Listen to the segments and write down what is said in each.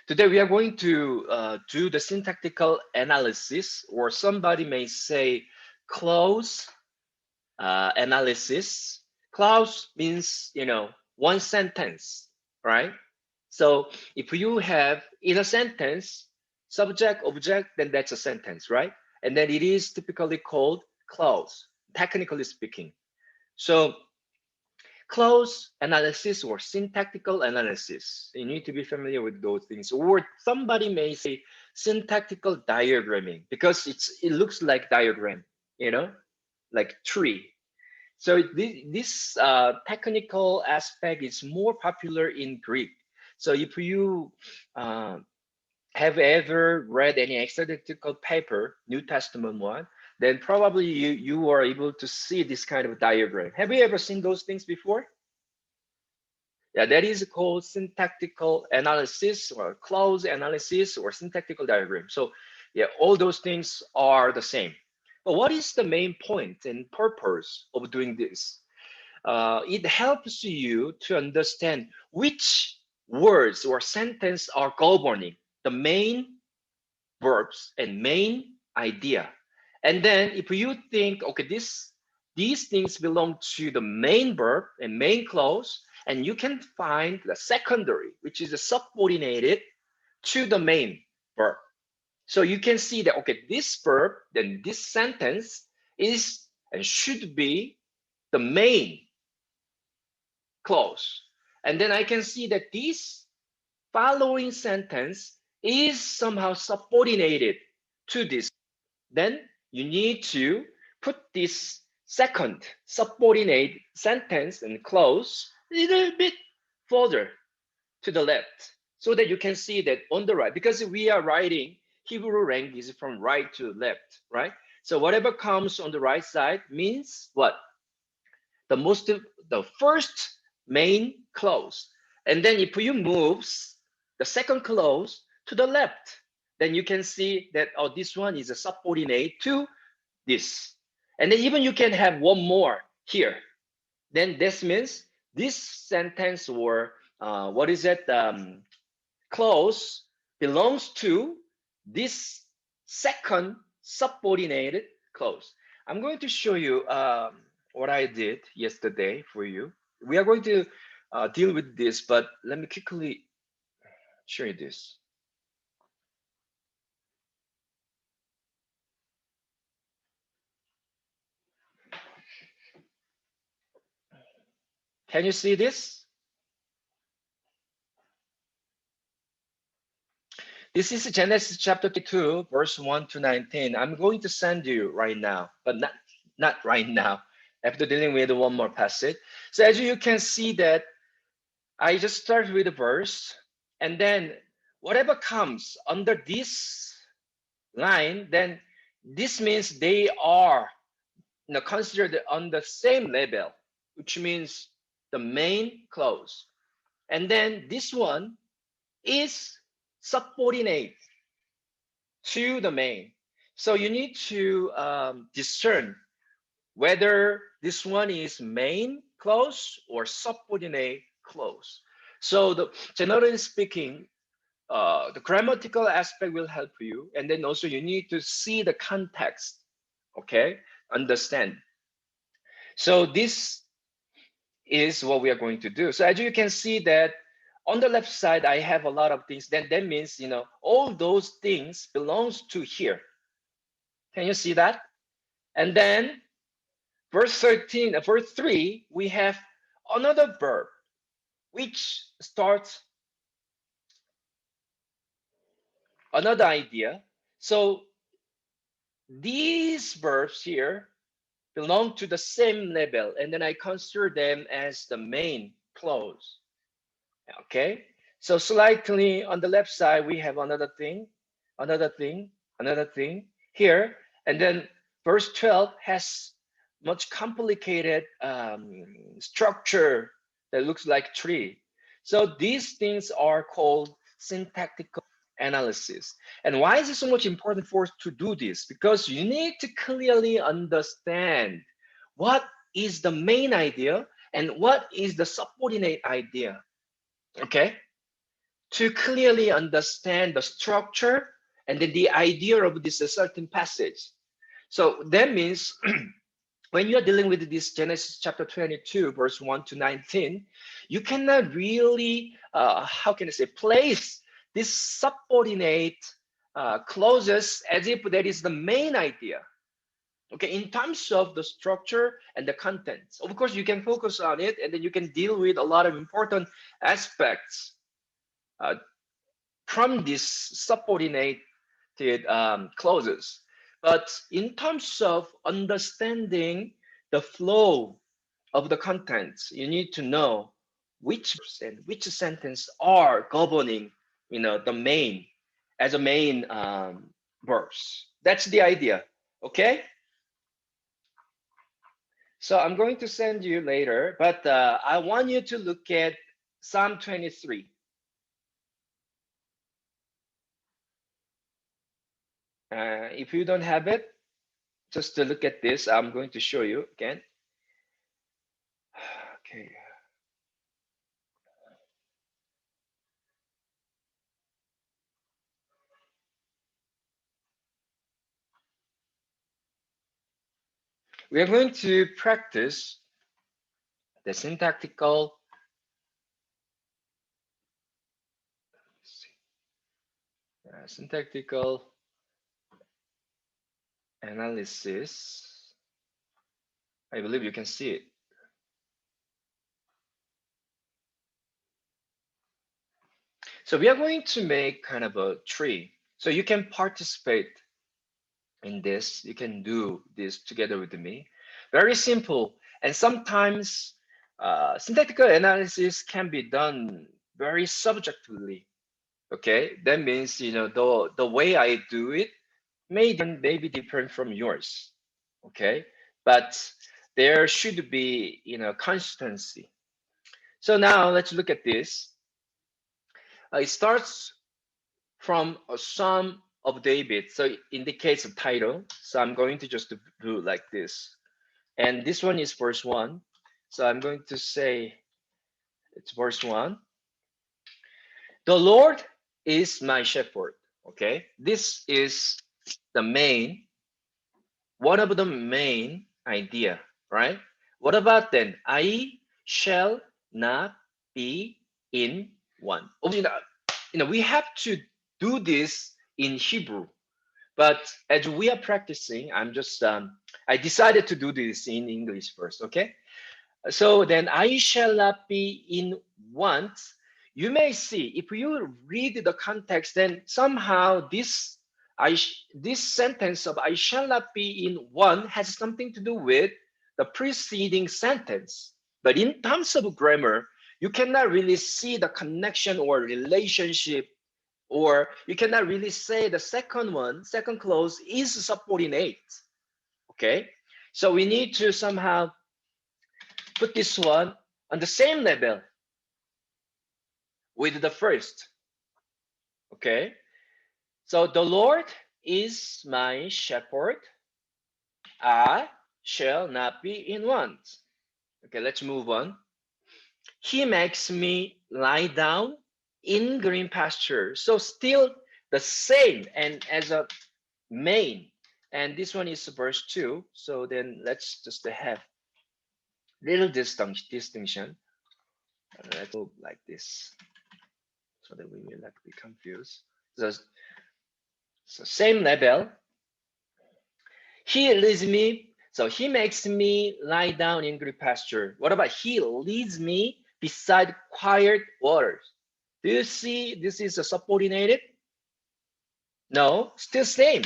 Today we are going to do the syntactical analysis, or somebody may say clause analysis. Clause means, one sentence, right? So if you have in a sentence, subject, object, then that's a sentence, right? And then it is typically called clause, technically speaking. So clause analysis or syntactical analysis, you need to be familiar with those things. Or somebody may say syntactical diagramming because it looks like diagram, you know, like tree. So this technical aspect is more popular in Greek. So if you uh, have ever read any exegetical paper, New Testament one, then probably you are able to see this kind of diagram. Have you ever seen those things before? Yeah, that is called syntactical analysis or clause analysis or syntactical diagram. So yeah, all those things are the same. But what is the main point and purpose of doing this? It helps you to understand which words or sentence are governing the main verbs and main idea. And then if you think, okay, these things belong to the main verb and main clause, and you can find the secondary, which is a subordinated to the main verb. So you can see that, okay, this verb, then this sentence is and should be the main clause. And then I can see that this following sentence is somehow subordinated to this. Then you need to put this second subordinate sentence and clause a little bit further to the left so that you can see that on the right, because we are writing Hebrew language from right to left, right? So whatever comes on the right side means what? The first main clause. And then if you move the second clause to the left, then you can see that, oh, this one is a subordinate to this. And then even you can have one more here. Then this means this sentence or what is it, clause belongs to this second subordinated clause. I'm going to show you what I did yesterday for you. We are going to deal with this, but let me quickly show you this. Can you see this? This is Genesis chapter 2, verse 1 to 19. I'm going to send you right now, but not right now, after dealing with one more passage. So as you can see that I just start with a verse, and then whatever comes under this line, then this means they are, considered on the same level, which means the main clause. And then this one is subordinate to the main. So you need to discern whether this one is main clause or subordinate clause. So generally speaking, the grammatical aspect will help you, and then also you need to see the context. Okay, understand. So this is what we are going to do. So as you can see that on the left side, I have a lot of things. Then that means, all those things belongs to here. Can you see that? And then verse 13, verse 3, we have another verb which starts another idea. So these verbs here belong to the same level, and then I consider them as the main clause. Okay, so slightly on the left side, we have another thing, another thing, another thing here, and then verse 12 has much complicated structure that looks like tree. So these things are called syntactical analysis. And why is it so much important for us to do this? Because you need to clearly understand what is the main idea and what is the subordinate idea. Okay, to clearly understand the structure and then the idea of this certain passage. So that means when you are dealing with this Genesis chapter 22, verse 1 to 19, you cannot really, how can I say, place this subordinate clauses as if that is the main idea. Okay, in terms of the structure and the contents, of course, you can focus on it and then you can deal with a lot of important aspects uh, from these subordinated clauses. But in terms of understanding the flow of the contents, you need to know which and which sentence are governing, the main as a main verbs. That's the idea. Okay. So I'm going to send you later, but I want you to look at Psalm 23. If you don't have it, just to look at this, I'm going to show you again. Okay. We are going to practice the syntactical analysis. I believe you can see it. So we are going to make kind of a tree. So you can participate in this. You can do this together with me. Very simple. And sometimes syntactical analysis can be done very subjectively. Okay, that means the way I do it may be different from yours. Okay, but there should be consistency. So now let's look at this. It starts from a Psalm of David, so it indicates a title. So I'm going to just do like this, and this one is verse 1. So I'm going to say it's verse 1. The Lord is my shepherd. Okay, this is the main, one of the main idea, right? What about then? I shall not be in want. We have to do this in Hebrew, but as we are practicing, I decided to do this in English first. Okay, so then I shall not be in want. You may see if you read the context, then somehow this sentence of I shall not be in want has something to do with the preceding sentence. But in terms of grammar, you cannot really see the connection or relationship, or you cannot really say the second clause is subordinate. Okay, so we need to somehow put this one on the same level with the first. Okay, so the Lord is my shepherd, I shall not be in want. Okay, let's move on. He makes me lie down in green pasture. So still the same and as a main. And this one is verse 2. So then let's just have little distinction. Let's move like this so that we will not be confused. So same level. He leads me, so he makes me lie down in green pasture. What about he leads me beside quiet waters? Do you see this is a subordinated? No, still same.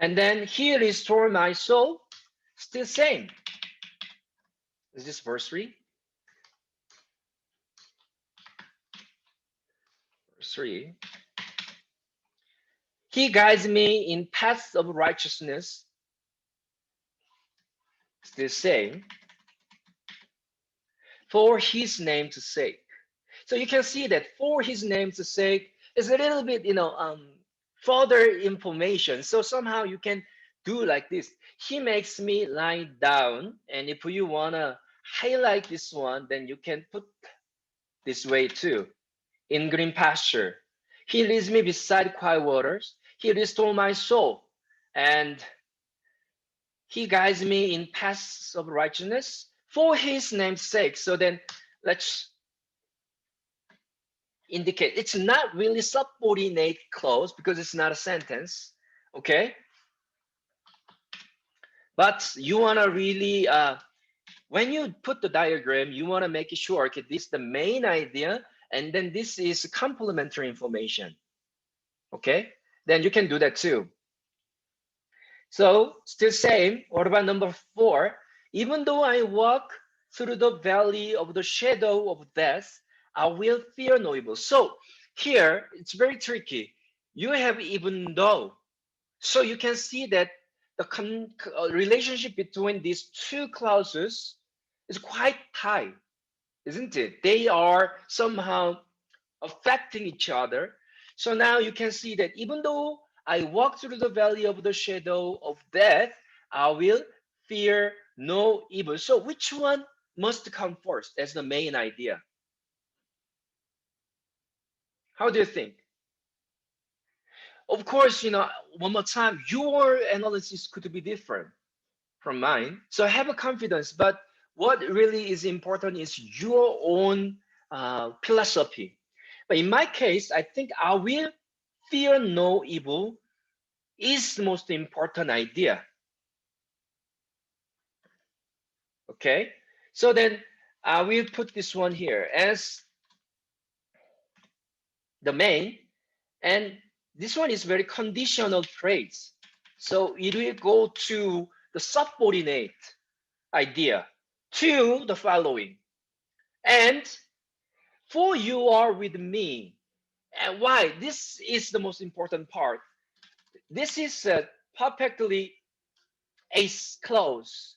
And then he restore my soul, still same. Is this verse 3? Verse 3. He guides me in paths of righteousness, still same, for his name's sake. So you can see that for his name's sake is a little bit, further information. So somehow you can do like this. He makes me lie down. And if you want to highlight this one, then you can put this way too. In green pasture, he leads me beside quiet waters. He restores my soul, and he guides me in paths of righteousness for his name's sake. So then let's indicate it's not really subordinate clause because it's not a sentence. Okay. But you want to really, when you put the diagram, you want to make sure, okay, this is the main idea, and then this is complementary information. Okay. Then you can do that too. So still same. What about number 4? Even though I walk through the valley of the shadow of death, I will fear no evil. So here it's very tricky. You have even though. So you can see that the relationship between these two clauses is quite tight, isn't it? They are somehow affecting each other. So now you can see that even though I walk through the valley of the shadow of death, I will fear no evil. So which one must come first as the main idea? How do you think? Of course, one more time, your analysis could be different from mine. So have a confidence, but what really is important is your own philosophy. But in my case, I think I will fear no evil is the most important idea. Okay, so then I will put this one here as the main, and this one is very conditional phrase. So it will go to the subordinate idea to the following. And for you are with me. And why? This is the most important part. This is perfectly a clause.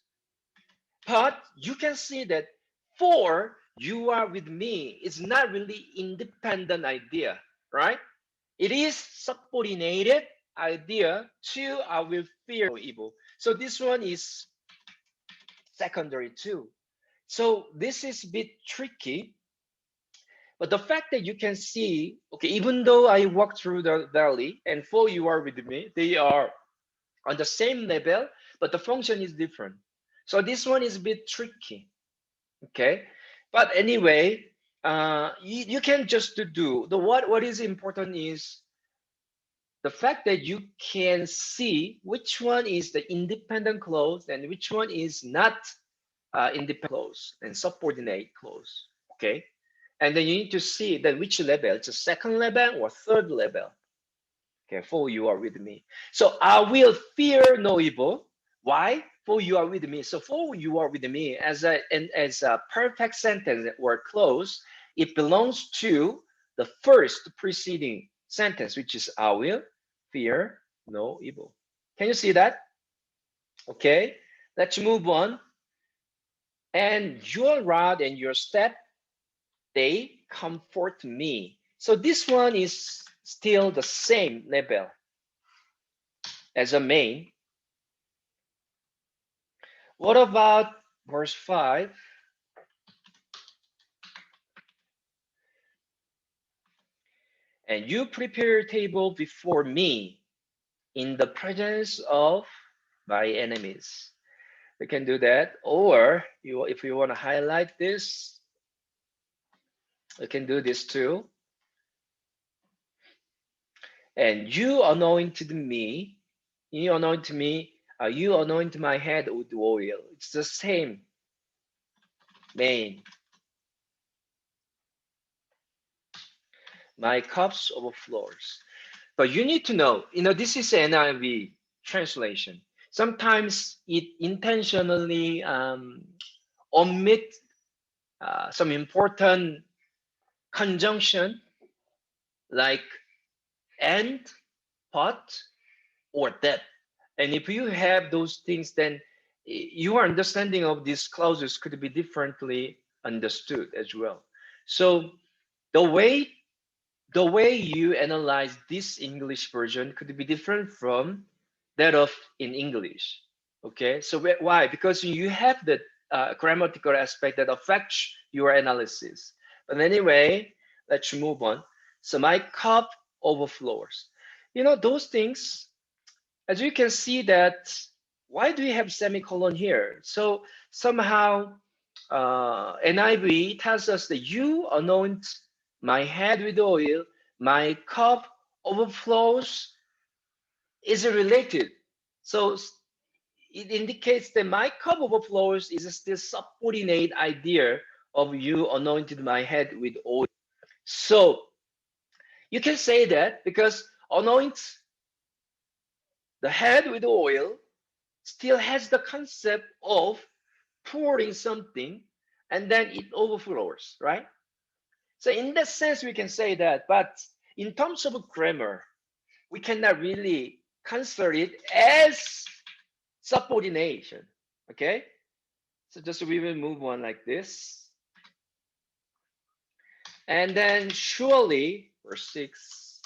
But you can see that for you are with me is not really independent idea, right? It is subordinated idea to I will fear no evil. So this one is secondary too. So this is a bit tricky, but the fact that you can see, okay, even though I walk through the valley and for you are with me, they are on the same level, but the function is different. So this one is a bit tricky, okay? But anyway, you can just do the what is important is the fact that you can see which one is the independent clause and which one is not independent clause and subordinate clause, okay? And then you need to see that which level, it's a second level or third level. Okay, for you are with me. So I will fear no evil. Why? For you are with me. So for you are with me as a perfect sentence or clause, it belongs to the first preceding sentence, which is I will fear no evil. Can you see that? Okay, let's move on. And your rod and your staff, they comfort me. So this one is still the same level as a main. What about verse 5? And you prepare a table before me in the presence of my enemies. We can do that. Or if you want to highlight this, you can do this too. And you anointed me. You anoint me. You anoint my head with oil. It's the same main. My cups overflows. But you need to know, this is NIV translation. Sometimes it intentionally omit some important conjunction like and, but, or that. And if you have those things, then your understanding of these clauses could be differently understood as well. So the way you analyze this English version could be different from that of in English. Okay, so why? Because you have the grammatical aspect that affects your analysis. But anyway, let's move on. So my cup overflows. You know, those things, as you can see that, why do we have semicolon here? So somehow NIV tells us that you anoint my head with oil, my cup overflows is related. So it indicates that my cup overflows is still subordinate idea of you anointed my head with oil. So you can say that because anoint the head with oil still has the concept of pouring something and then it overflows, right? So in that sense, we can say that, but in terms of grammar, we cannot really consider it as subordination, okay? So just we will move on like this. And then surely, verse 6,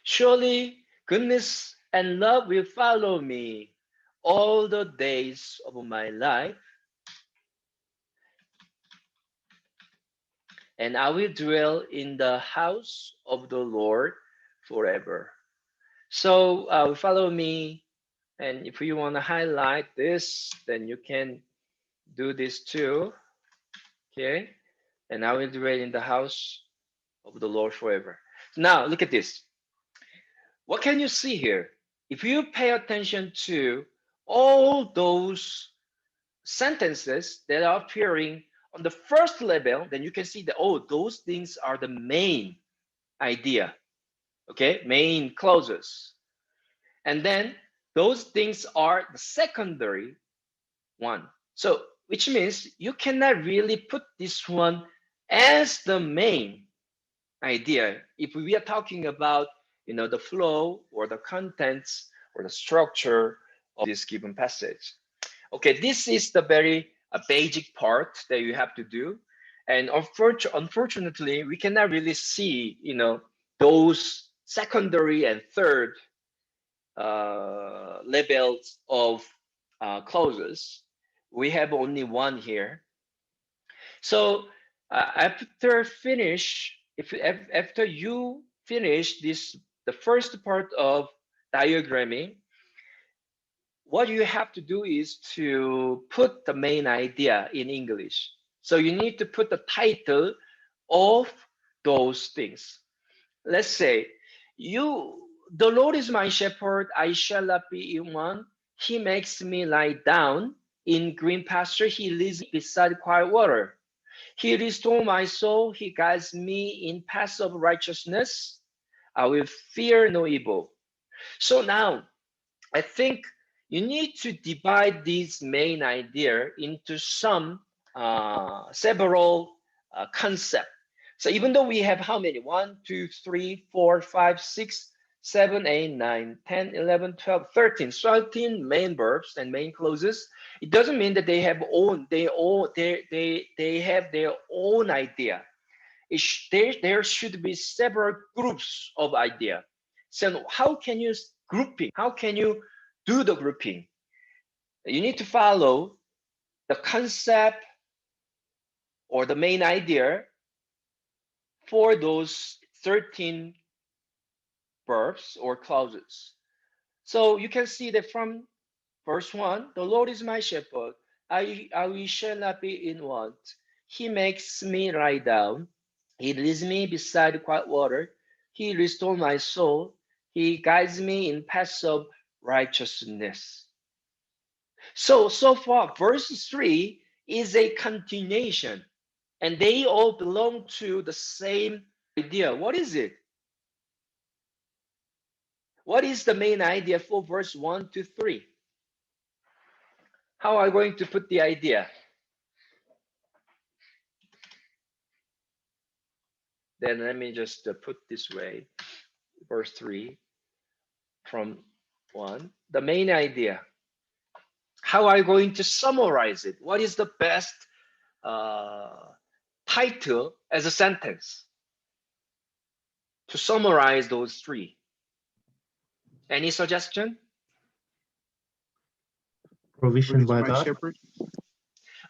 surely goodness and love will follow me all the days of my life, and I will dwell in the house of the Lord forever. So follow me, and if you want to highlight this, then you can do this too, okay? And I will dwell in the house of the Lord forever. Now, look at this. What can you see here? If you pay attention to all those sentences that are appearing on the first level, then you can see that, oh, those things are the main idea, okay? Main clauses. And then those things are the secondary one. So, which means you cannot really put this one as the main idea if we are talking about, you know, the flow or the contents or the structure of this given passage. Okay, this is the very basic part that you have to do, and unfortunately we cannot really see, you know, those secondary and third levels of clauses. We have only one here. So after finish, if after you finish this, the first part of diagramming, what you have to do is to put the main idea in English. So you need to put the title of those things. Let's say the Lord is my shepherd, I shall not be in want. He makes me lie down in green pasture. He leads me beside quiet water. He restores my soul. He guides me in paths of righteousness. I will fear no evil. So now, I think you need to divide this main idea into some several concepts. So even though we have how many? 1, 2, 3, 4, 5, 6, 7, 8, 9, 10, 11, 12, 13, 13 main verbs and main clauses. It doesn't mean that they have they have their own idea. There should be several groups of idea. So how can you grouping? How can you do the grouping? You need to follow the concept or the main idea for those 13 verbs or clauses. So you can see that from verse 1, the Lord is my shepherd. I shall not be in want. He makes me lie down. He leads me beside quiet water. He restores my soul. He guides me in paths of righteousness. So far, verse 3 is a continuation, and they all belong to the same idea. What is it? What is the main idea for verse 1 to 3? How are you going to put the idea? Then let me just put this way. Verse 3 from 1. The main idea. How are you going to summarize it? What is the best title as a sentence to summarize those three? Any suggestion? Provision by My God. shepherd.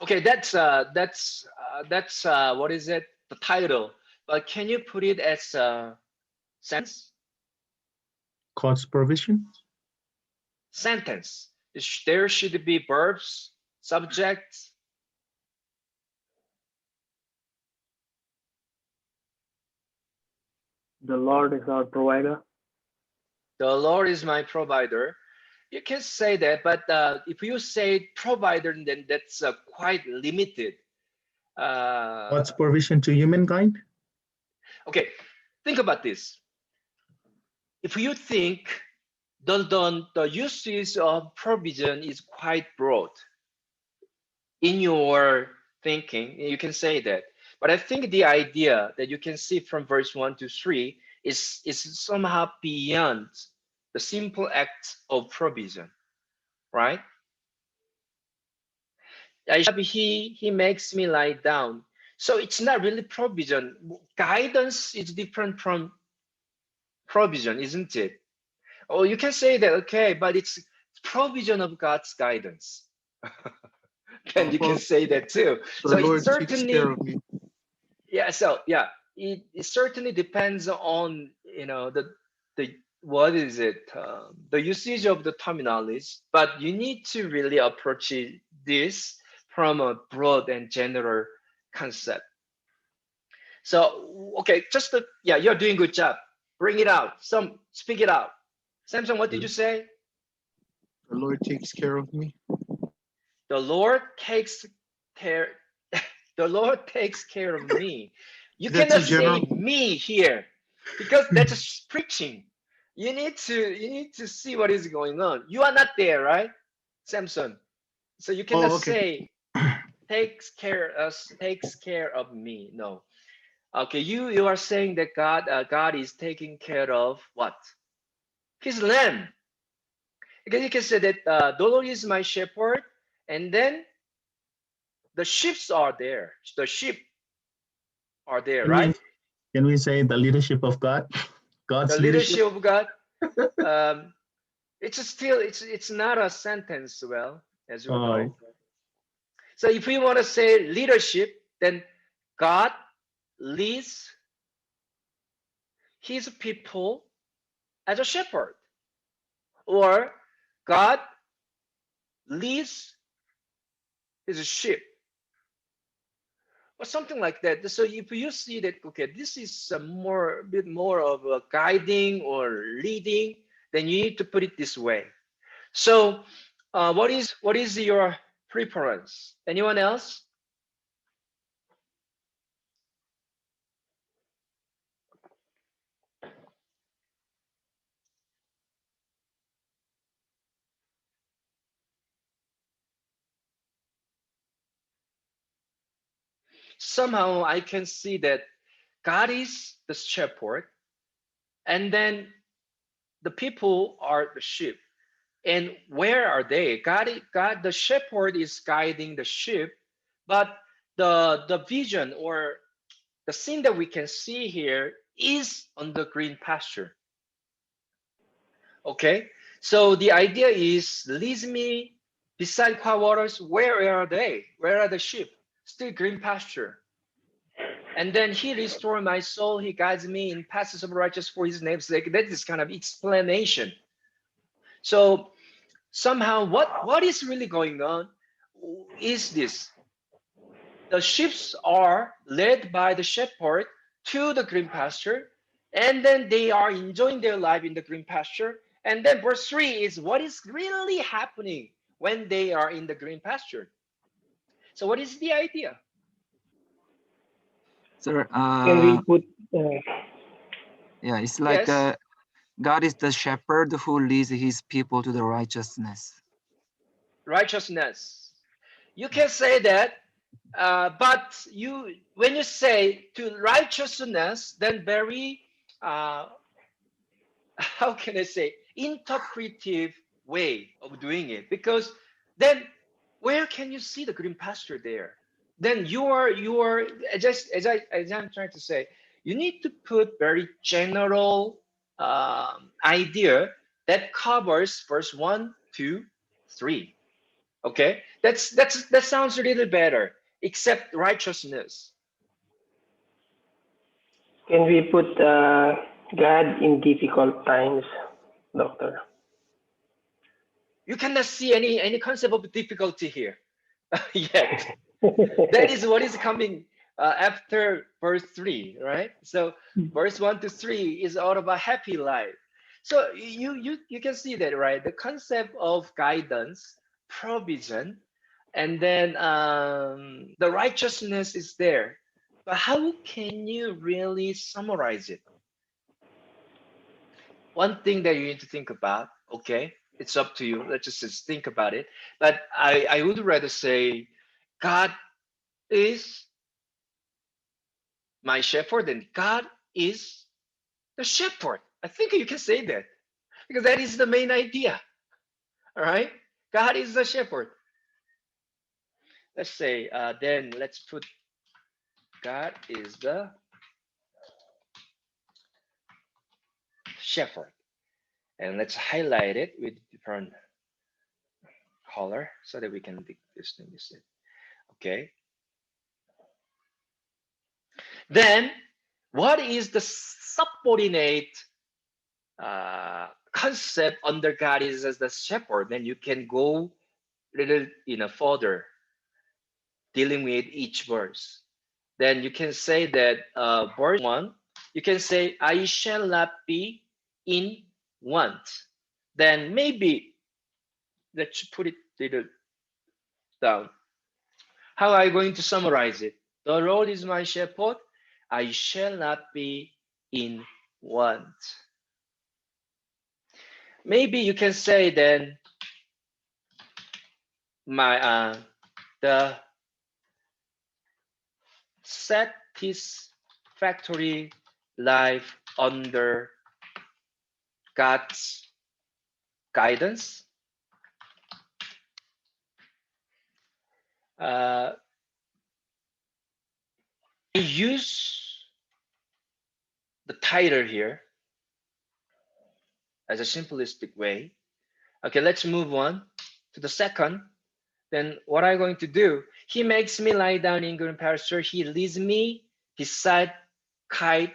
Okay, that's what is it? The title. But can you put it as a sentence? God's provision. Sentence. There should be verbs, subjects. The Lord is our provider. The Lord is my provider. You can say that, but if you say provider, then that's quite limited. God's provision to humankind. Okay, think about this. If you think the usage of provision is quite broad in your thinking, you can say that. But I think the idea that you can see from verse 1 to 3 is somehow beyond the simple act of provision, right? He makes me lie down. So it's not really provision. Guidance is different from provision, isn't it? Oh, you can say that, okay, but it's provision of God's guidance. Then you can Well, say that too. the So it Lord takes care certainly, of me. yeah. So yeah, it certainly depends on the what is it the usage of the terminology, but you need to really approach this from a broad and general concept. So okay, just yeah, you're doing good job. Bring it out. Some speak it out. Samson, what did you say? The Lord takes care of me. The Lord takes care. The Lord takes care of me. You That's a cannot general. say me here because that's just preaching. You need to see what is going on. You are not there, right, Samson? So you cannot Oh, okay. say takes care of me. No. Okay, you are saying that God is taking care of what? His lamb. Because you can say that the Lord is my shepherd, and then the sheep are there. The sheep are there, Can we right? can we say the leadership of God? The God's leadership. leadership of God. Um, it's not a sentence, well, as you Uh, know. So if we want to say leadership, then God leads his people as a shepherd, or God leads his sheep, or something like that. So if you see that, okay, this is a bit more of a guiding or leading, then you need to put it this way. So, what is your preference? Anyone else? Somehow I can see that God is the shepherd, and then the people are the sheep. And where are they? God, the shepherd is guiding the sheep, but the vision or the scene that we can see here is on the green pasture. Okay, so the idea is leads me beside quiet waters. Where are they? Where are the sheep? Still green pasture. And then he restored my soul. He guides me in paths of righteousness for his name's sake. That is kind of explanation. So somehow, what is really going on is this: the sheep are led by the shepherd to the green pasture, and then they are enjoying their life in the green pasture. And then verse 3 is what is really happening when they are in the green pasture. So what is the idea? Sir, Can we put uh, yeah, it's like Yes, God is the shepherd who leads his people to the righteousness. righteousness. You Yeah. can say that, but when you say to righteousness, then very uh, how can I say, interpretive way of doing it. Because then where can you see the green pasture there? Then you are just as I'm trying to say, you need to put very general idea that covers verse 1, 2, 3. Okay, that sounds a little better. Except righteousness. Can we put God in difficult times, Doctor? You cannot see any concept of difficulty here yet. That is what is coming after verse 3, right? So verse 1 to 3 is all about happy life. So you can see that, right? The concept of guidance, provision, and then the righteousness is there. But how can you really summarize it? One thing that you need to think about, okay, it's up to you. Let's just think about it. But I would rather say God is my shepherd and God is the shepherd. I think you can say that because that is the main idea. All right. God is the shepherd. Let's say, then let's put God is the shepherd. And let's highlight it with different color so that we can distinguish it. Okay. Then what is the subordinate concept under God is as the shepherd? Then you can go little further dealing with each verse. Then you can say that verse 1, you can say, I shall not be in want. Then maybe let's put it little down. How are you going to summarize it? The Lord is my shepherd. I shall not be in want. Maybe you can say then my the satisfactory life under God's guidance. I use the title here as a simplistic way. Okay, let's move on to the second. Then what I'm going to do, he makes me lie down in green pasture. He leads me beside quiet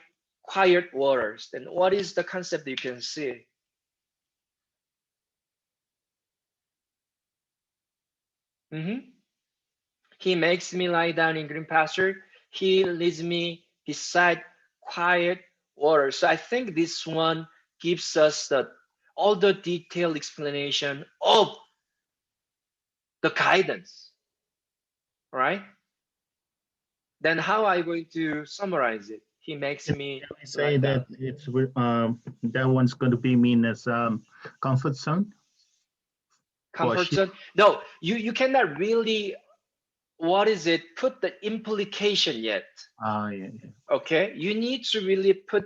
waters. Then what is the concept you can see? He makes me lie down in green pasture. He leads me beside quiet water. So I think this one gives us all the detailed explanation of the guidance, right? Then how are you going to summarize it? He makes me Can we say that it's that one's going to be mean as comfort zone? Comfort zone? No, you cannot really, what is it, put the implication yet. Yeah. Okay, you need to really put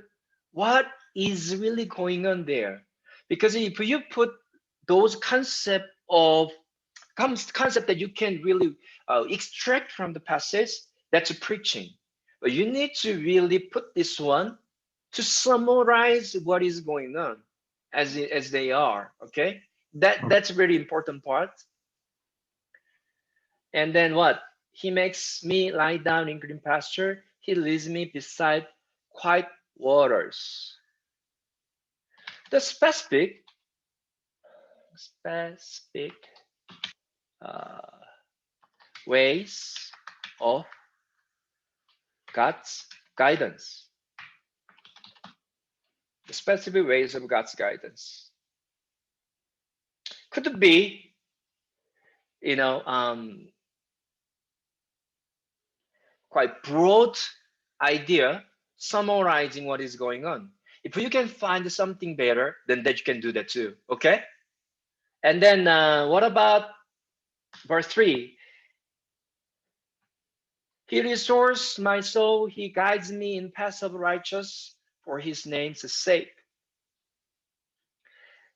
what is really going on there, because if you put those concept that you can really extract from the passage, that's a preaching. But you need to really put this one to summarize what is going on as they are. Okay, that's a very important part. And then what? He makes me lie down in green pasture. He leads me beside quiet waters. The specific ways of God's guidance. The specific ways of God's guidance could be, quite broad idea summarizing what is going on. If you can find something better, then that you can do that too. Okay. And then what about verse 3? He restores my soul. He guides me in paths of righteousness for his name's sake.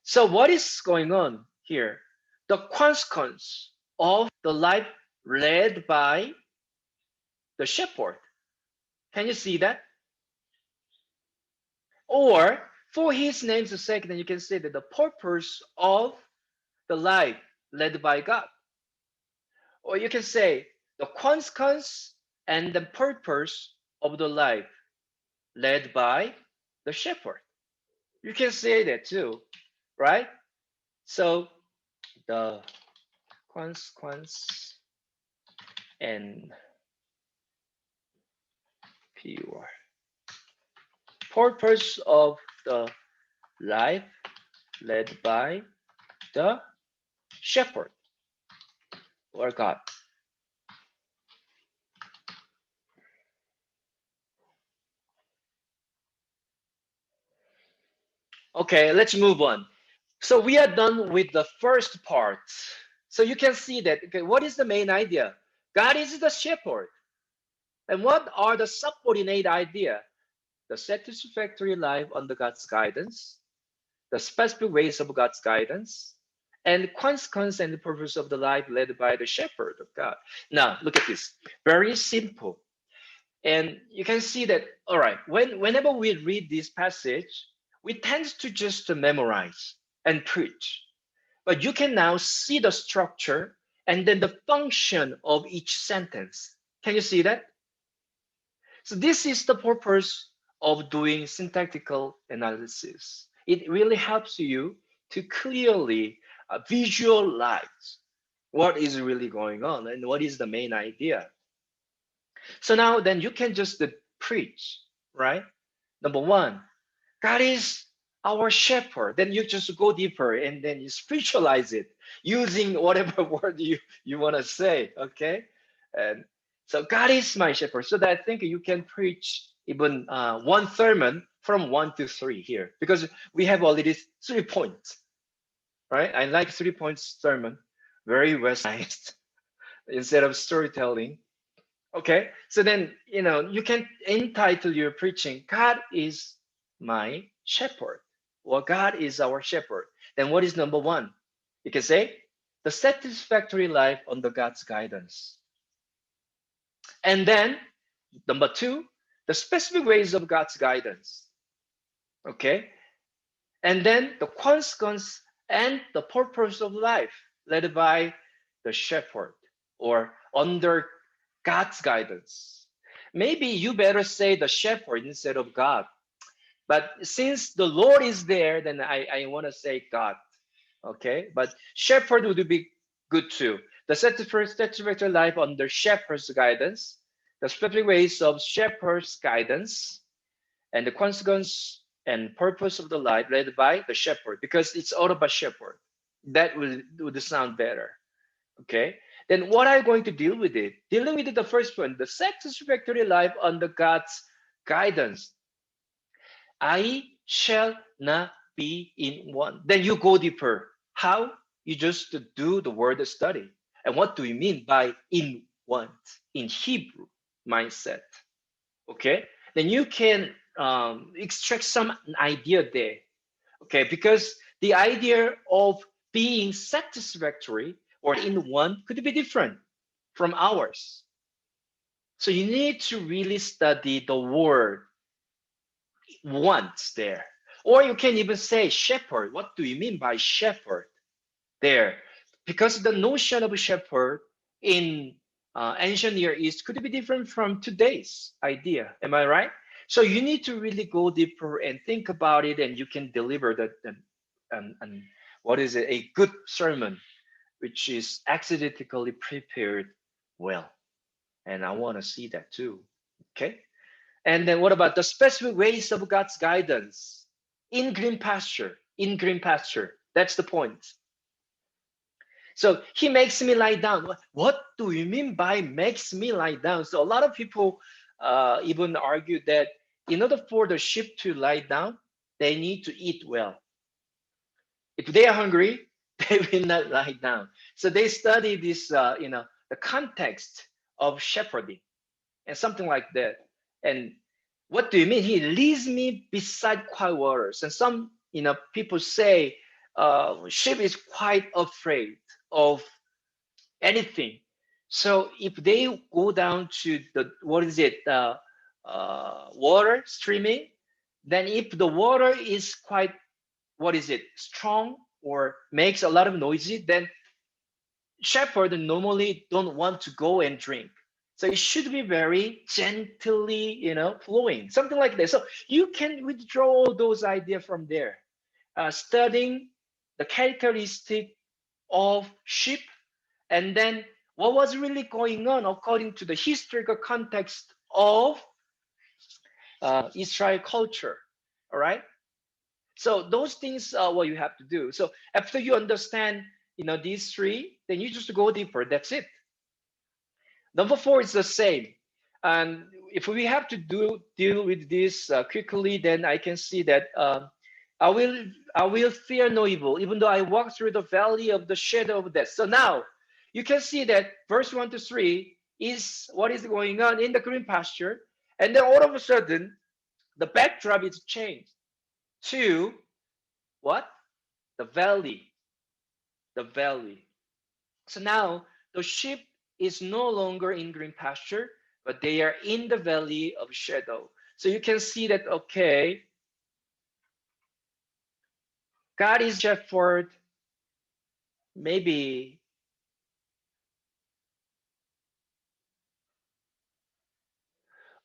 So what is going on here? The consequence of the life led by the shepherd. Can you see that? Or for his name's sake, then you can say that the purpose of the life led by God. Or you can say the consequence and the purpose of the life led by the shepherd. You can say that too, right? So the consequence and pure purpose of the life led by the shepherd or God. Okay, let's move on. So we are done with the first part. So you can see that, okay, what is the main idea? God is the shepherd. And what are the subordinate idea? The satisfactory life under God's guidance, the specific ways of God's guidance, and consequence and the purpose of the life led by the shepherd of God. Now, look at this. Very simple. And you can see that, all right, whenever we read this passage, we tend to just memorize and preach. But you can now see the structure and then the function of each sentence. Can you see that? So this is the purpose of doing syntactical analysis. It really helps you to clearly visualize what is really going on and what is the main idea. So now then you can just preach, right? Number one, God is our shepherd. Then you just go deeper and then you spiritualize it using whatever word you want to say, okay? And so God is my shepherd. So that I think you can preach even one sermon from 1 to 3 here because we have already 3 points, right? I like 3 points sermon, very westernized instead of storytelling. Okay, so then you can entitle your preaching, God is my shepherd, or God is our shepherd. Then what is number one? You can say the satisfactory life under God's guidance. And then number two, the specific ways of God's guidance. Okay, and then the consequence and the purpose of life led by the shepherd or under God's guidance. Maybe you better say the shepherd instead of God. But since the Lord is there, then I want to say God. Okay, but shepherd would be good too. The satisfactory life under shepherd's guidance, the specific ways of shepherd's guidance, and the consequence and purpose of the life led by the shepherd, because it's all about shepherd. That would sound better. Okay, then what are you going to deal with it? Dealing with it, the first one, the satisfactory life under God's guidance. I shall not be in want. Then you go deeper. How? You just do the word study. And what do you mean by in want in Hebrew mindset? Okay, then you can extract some idea there. Okay, because the idea of being satisfactory or in one could be different from ours. So you need to really study the word once there. Or you can even say shepherd. What do you mean by shepherd there? Because the notion of shepherd in ancient Near East could be different from today's idea. Am I right? So you need to really go deeper and think about it, and you can deliver that and what is it? A good sermon, which is exegetically prepared well. And I want to see that too. Okay. And then what about the specific ways of God's guidance? In green pasture, in green pasture. That's the point. So he makes me lie down. What do you mean by makes me lie down? So a lot of people even argue that in order for the sheep to lie down, they need to eat well. If they are hungry, they will not lie down. So they study this, the context of shepherding and something like that. And what do you mean? He leads me beside quiet waters. And some, people say sheep is quite afraid of anything. So if they go down to the, water streaming, then if the water is quite, strong or makes a lot of noisy, then shepherd normally don't want to go and drink. So it should be very gently, flowing, something like that. So you can withdraw all those ideas from there. Studying the characteristic of sheep, and then what was really going on according to the historical context of Israel culture. All right. So those things are what you have to do. So after you understand, these three, then you just go deeper. That's it. Number four is the same. And if we have to deal with this quickly, then I can see that I will fear no evil, even though I walk through the valley of the shadow of death. So now you can see that verse 1 to 3 is what is going on in the green pasture, and then all of a sudden the backdrop is changed to what? The valley. The valley. So now the sheep is no longer in green pasture, but they are in the valley of shadow. So you can see that, okay, God is shepherd, maybe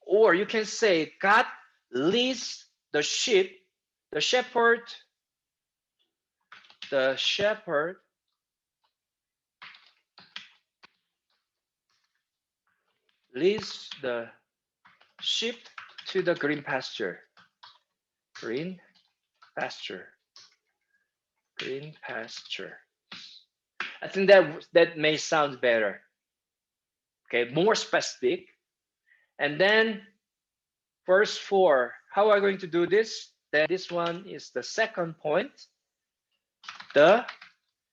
or you can say God leads the sheep, the shepherd leads the sheep to the green pasture. Green pasture. Green pasture. I think that may sound better. Okay, more specific. And then verse 4. How are we going to do this? Then this one is the second point. The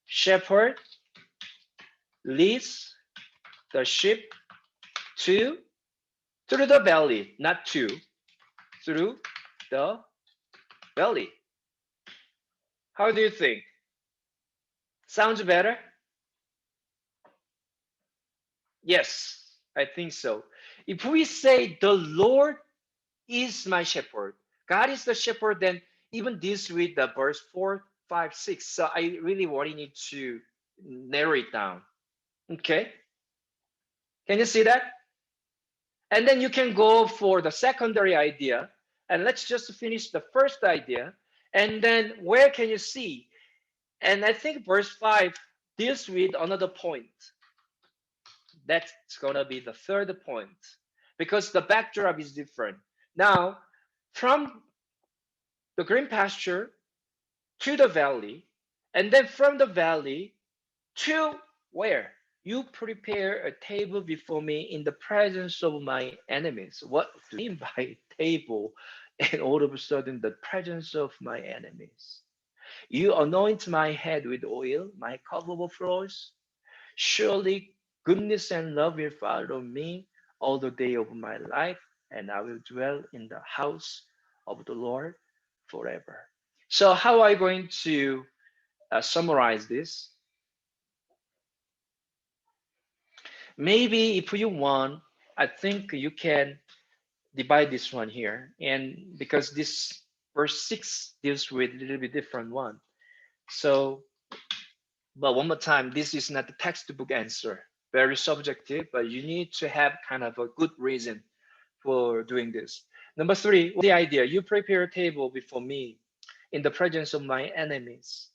shepherd leads the sheep through the valley, not through the valley. How do you think? Sounds better? Yes, I think so. If we say the Lord is my shepherd, God is the shepherd, then even this with the verse 4, 5, 6. So I really want you to narrow it down. Okay? Can you see that? And then you can go for the secondary idea. And let's just finish the first idea. And then where can you see? And I think verse 5 deals with another point. That's going to be the third point because the backdrop is different. Now, from the green pasture to the valley, and then from the valley to where? You prepare a table before me in the presence of my enemies. What do you mean by table? And all of a sudden, the presence of my enemies. You anoint my head with oil, my cup overflows. Surely goodness and love will follow me all the day of my life, and I will dwell in the house of the Lord forever. So, how are you going to summarize this? Maybe if you want, I think you can divide this one here, and because this verse 6 deals with a little bit different one. So, but one more time, this is not the textbook answer. Very subjective, but you need to have kind of a good reason for doing this. Number 3, the idea, you prepare a table before me in the presence of my enemies.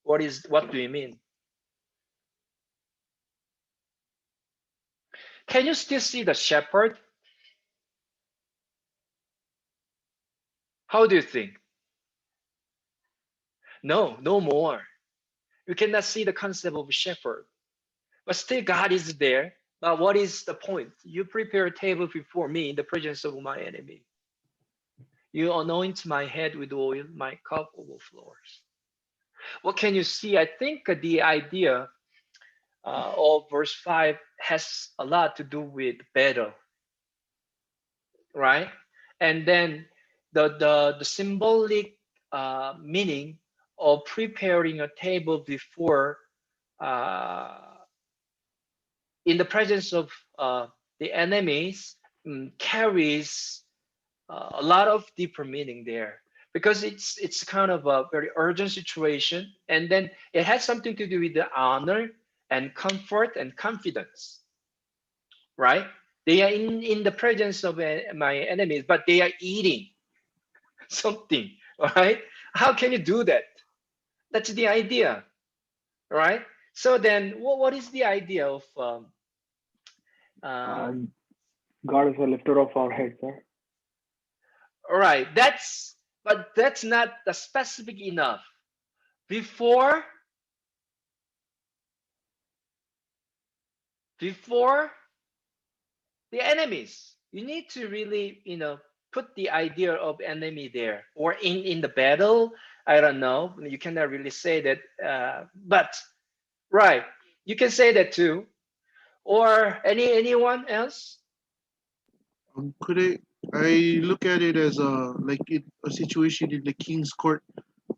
What do you mean? Can you still see the shepherd? How do you think? No, no more. You cannot see the concept of shepherd. But still God is there. But what is the point? You prepare a table before me in the presence of my enemy. You anoint my head with oil, my cup overflows. What can you see? I think the idea of verse 5 has a lot to do with battle, right? And then the symbolic meaning of preparing a table before in the presence of the enemies carries a lot of deeper meaning there because it's kind of a very urgent situation, and then it has something to do with the honor and comfort and confidence, right? They are in the presence of my enemies, but they are eating something, right? How can you do that? That's the idea, right? So then, what is the idea of Uh, God is the lifter of our heads, sir. all right? But that's not the specific enough. Before the enemies, you need to really, put the idea of enemy there, or in the battle. I don't know. You cannot really say that, but right, you can say that too. Or anyone else? Could I look at it as a situation in the king's court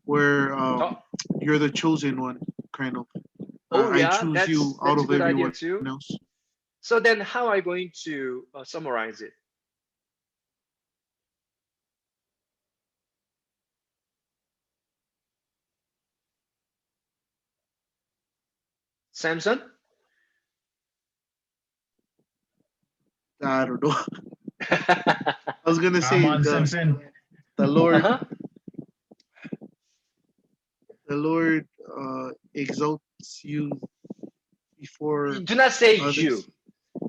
where Oh, you're the chosen one, kind of. oh I yeah, choose you out that's a of good idea everyone too. else. So then, how are you going to summarize it? Samson? I don't know. I was gonna Come say on, Samson. the Lord Uh-huh. the Lord exalts you before Do not say you. others.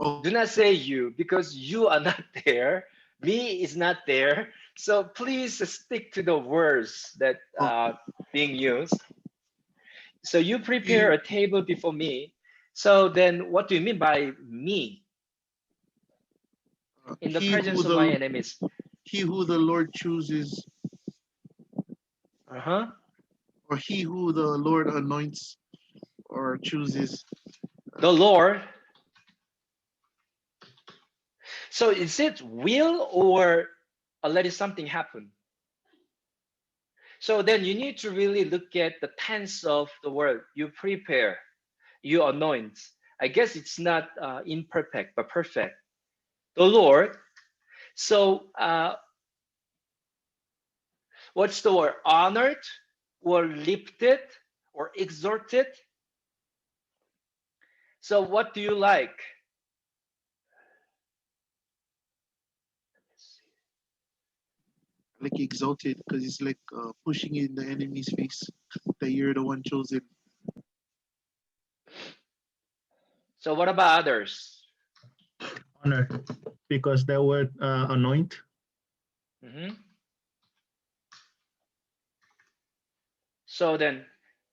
Oh, Do not say you, because you are not there. Me is not there. So please stick to the words that oh, are being used. So you prepare he, a table before me. So then, what do you mean by me in the he who presence of my the enemies? he who the Lord chooses, Uh-huh. or he who the Lord anoints or chooses. The Lord. So is it will, or let something happen? So then you need to really look at the tense of the word. You prepare, you anoint. I guess it's not imperfect, but perfect. The Lord. So what's the word? Honored, or lifted, or exalted? So what do you like? Like exalted because it's like pushing in the enemy's face that you're the one chosen. So what about others? Honor, because that word anoint. Mhm. So then,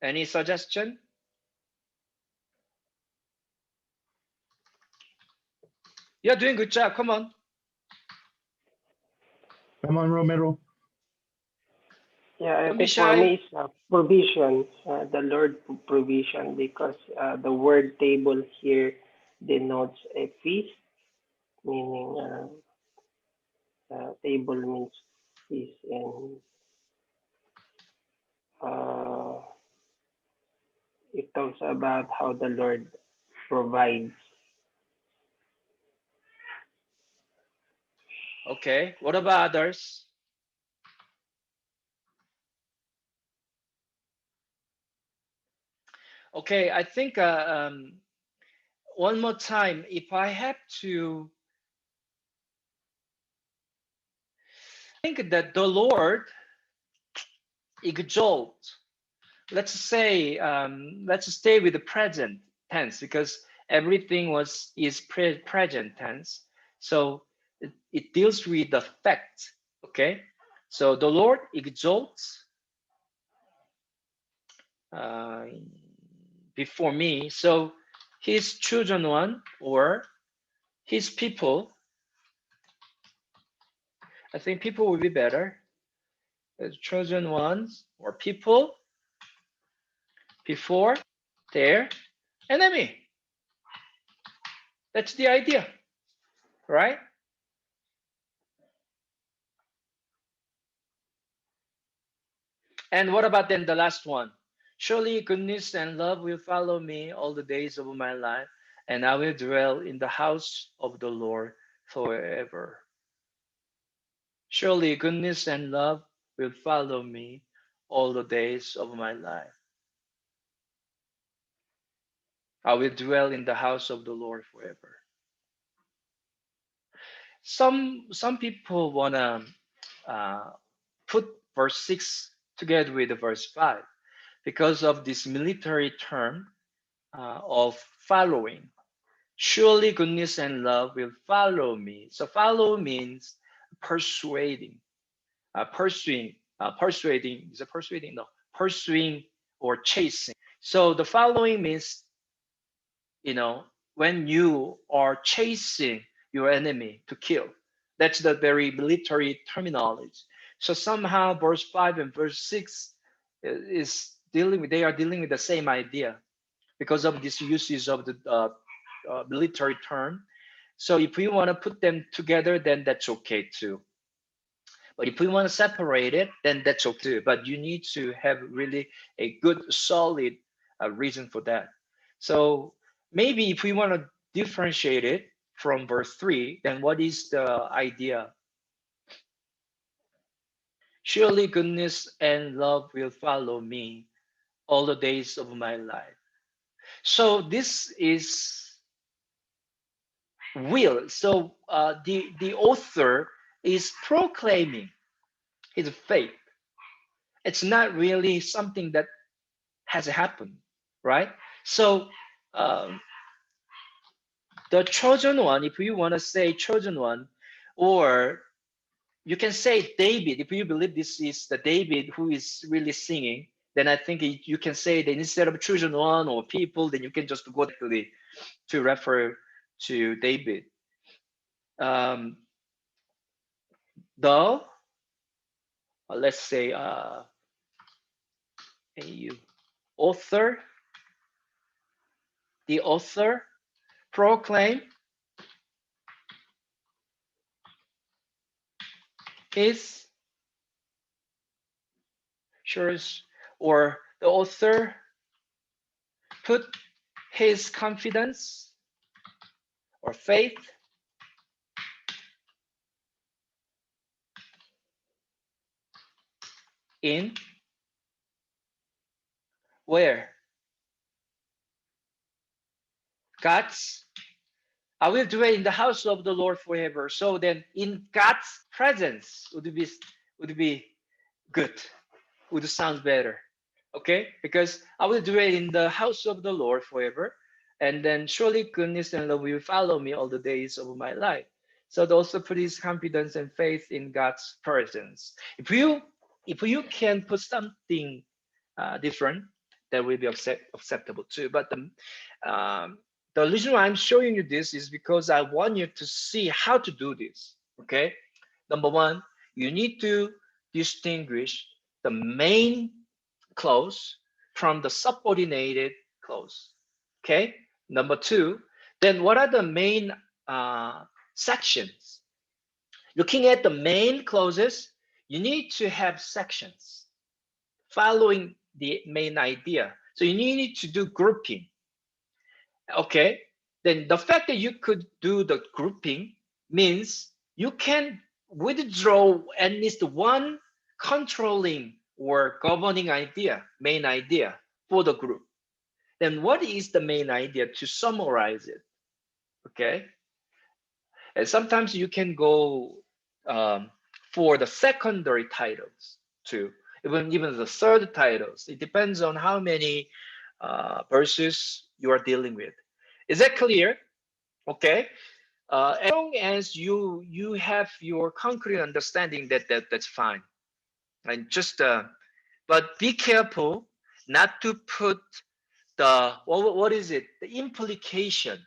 any suggestion? You're doing good job. Come on. Come on, Romero. Yeah, I Don't be think for me shy. it's provision, the Lord provision, because the word table here denotes a feast, meaning table means feast, and uh, it talks about how the Lord provides. Okay. What about others? Okay. I think one more time, if I have to think that the Lord exalt, let's say, let's stay with the present tense, because everything is present tense. So it deals with the fact. Okay. So the Lord exalts uh, before me. So his chosen one, or his people, I think people will be better. The chosen ones or people before their enemy. That's the idea, right? And what about then the last one? Surely goodness and love will follow me all the days of my life, and I will dwell in the house of the Lord forever. Surely goodness and love will follow me all the days of my life. I will dwell in the house of the Lord forever. Some people wanna put verse 6 together with the verse 5 because of this military term of following. Surely goodness and love will follow me. So follow means persuading, persuading. Is it persuading? No, pursuing or chasing. So the following means, when you are chasing your enemy to kill. That's the very military terminology. So somehow verse 5 and verse 6 they are dealing with the same idea because of this usage of the military term. So if we want to put them together, then that's okay too. But if we want to separate it, then that's okay too. But you need to have really a good, solid reason for that. So maybe if we want to differentiate it from verse 3, then what is the idea? Surely goodness and love will follow me all the days of my life. So this is will. So the author is proclaiming his faith. It's not really something that has happened, right? So um, the chosen one, if you want to say chosen one, or you can say David, if you believe this is the David who is really singing, then I think you can say that instead of chosen one or people, then you can just go to refer to David. Um, though, let's say AU author, the author proclaim his church, or the author put his confidence or faith in where? God's. I will dwell in the house of the Lord forever. So then in God's presence would be good, would sound better. Okay? Because I will dwell in the house of the Lord forever. And then surely goodness and love will follow me all the days of my life. So they also put his confidence and faith in God's presence. If you can put something different, that will be acceptable too. But the reason why I'm showing you this is because I want you to see how to do this. Okay. Number one, you need to distinguish the main clause from the subordinated clause. Okay. Number two, then what are the main sections? Looking at the main clauses, you need to have sections following the main idea. So you need to do grouping. Okay. Then the fact that you could do the grouping means you can withdraw at least one controlling or governing idea, main idea for the group. Then what is the main idea to summarize it? Okay. And sometimes you can go for the secondary titles too, even the third titles. It depends on how many verses you are dealing with. Is that clear? Okay. As long as you have your concrete understanding, that's fine. And just but be careful not to put the what is it? The implication.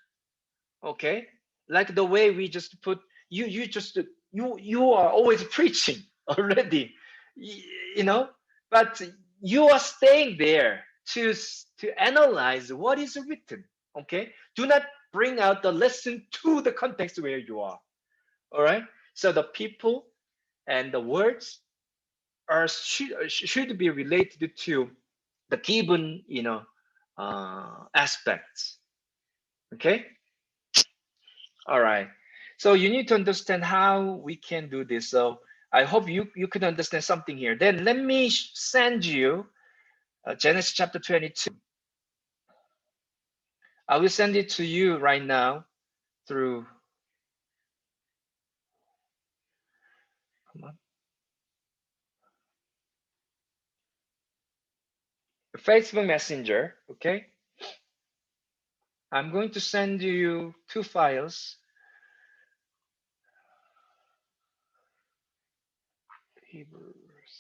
Okay, like the way we just put you are always preaching already, but you are staying there to analyze what is written. Okay, do not bring out the lesson to the context where you are. All right, so the people and the words should be related to the given aspects. Okay. All right. So you need to understand how we can do this. So I hope you can understand something here. Then let me send you Genesis chapter 22. I will send it to you right now through, come on, Facebook Messenger. Okay, I'm going to send you 2 files. Hebrew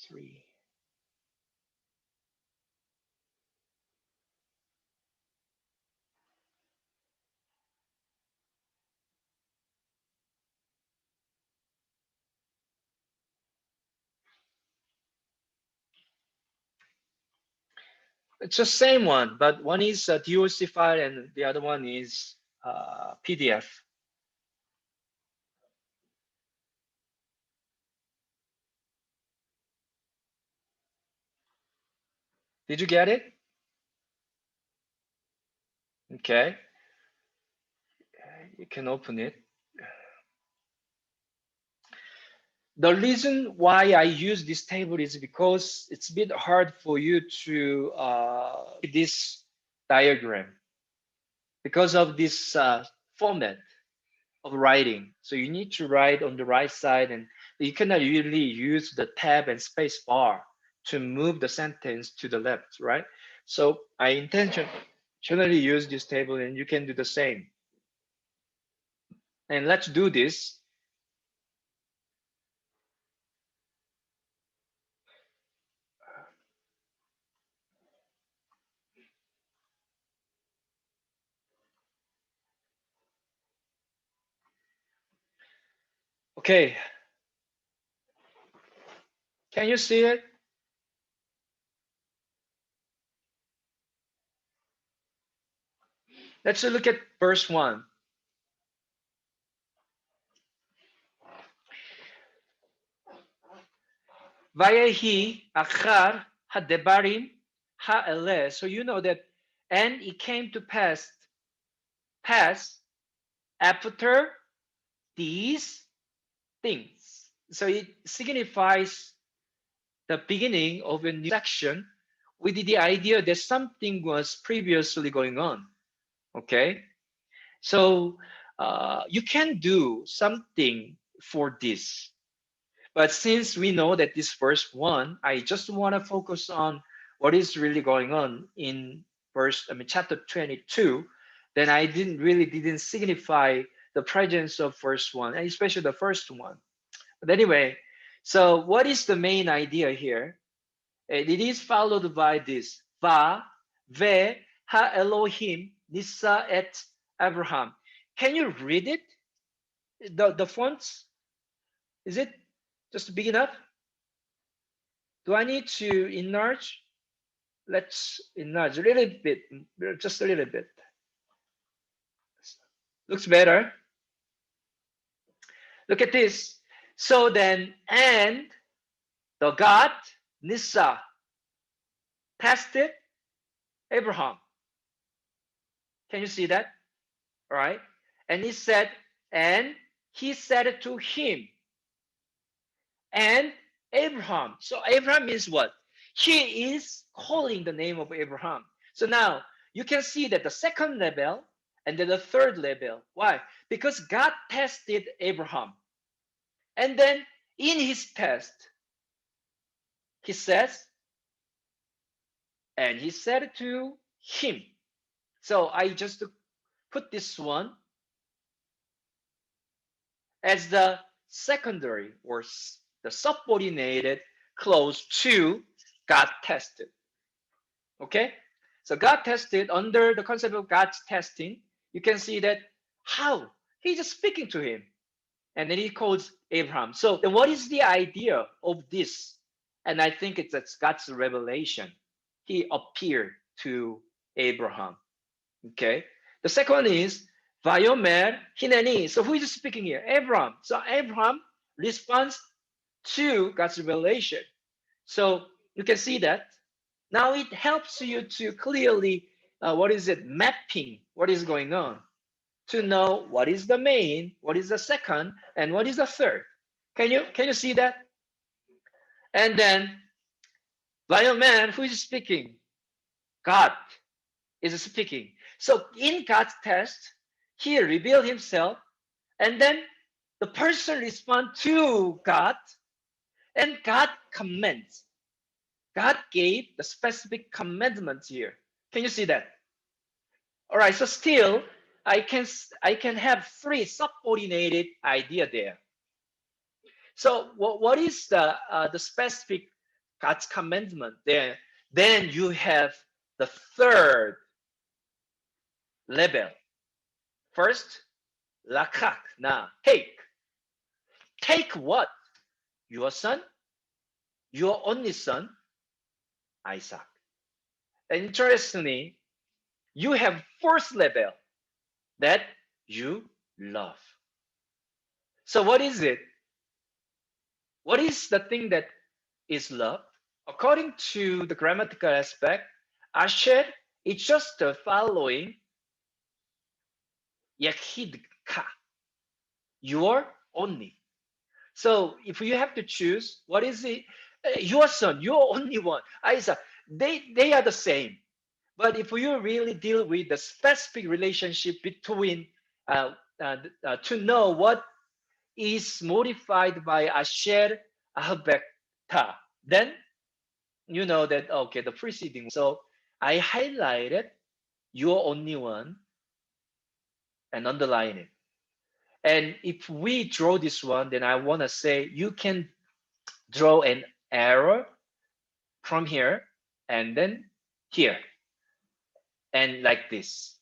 3. It's the same one, but one is a DOC file and the other one is PDF. Did you get it? Okay, you can open it. The reason why I use this table is because it's a bit hard for you to this diagram because of this format of writing. So you need to write on the right side, and you cannot really use the tab and space bar to move the sentence to the left, right? So I intentionally use this table, and you can do the same. And let's do this. Okay. Can you see it? Let's look at verse 1. Vayehi achar hadebarim ha'eleh. So you know that, and it came to pass after these things. So it signifies the beginning of a new section with the idea that something was previously going on. Okay, so you can do something for this. But since we know that this verse 1, I just want to focus on what is really going on in chapter 22. Then I didn't signify the presence of verse 1, and especially the first one. But anyway, so what is the main idea here? It is followed by this va ve ha Elohim nisa et Abraham. Can you read it? The fonts, is it just big enough? Do I need to enlarge? Let's enlarge a little bit, just a little bit. Looks better. Look at this. So then, and the God, Nissa, tested Abraham. Can you see that? All right. And he said to him, and Abraham. So Abraham means what? He is calling the name of Abraham. So now you can see that the second level and then the third level. Why? Because God tested Abraham. And then in his test, he says, and he said to him. So I just put this one as the secondary or the subordinated clause to God tested. Okay? So God tested, under the concept of God's testing, you can see that how he's just speaking to him. And then he calls Abraham. So then what is the idea of this? And I think it's God's revelation. He appeared to Abraham. Okay. The second one is Vayomer Hineni. So who is speaking here? Abraham. So Abraham responds to God's revelation. So you can see that. Now it helps you to clearly, mapping what is going on, to know what is the main, what is the second, and what is the third. Can you see that? And then Vayomer, who is speaking? God is speaking. So in God's test, he revealed himself, and then the person respond to God, and God commends. God gave the specific commandments here. Can you see that? All right, so still I can have three subordinated idea there. So what is the specific God's commandment there? Then you have the third level. First, lakak. Now, take what? Your son, your only son, Isaac. And interestingly, you have first level that you love. So what is it? What is the thing that is love? According to the grammatical aspect, asher is just the following yachidka, your only. So if you have to choose, what is it? Your son, your only one, Isaac, they are the same. But if you really deal with the specific relationship between, to know what is modified by Asher Ahbekta, then you know that, okay, the preceding. So I highlighted your only one and underline it. And if we draw this one, then I want to say you can draw an arrow from here and then here and like this,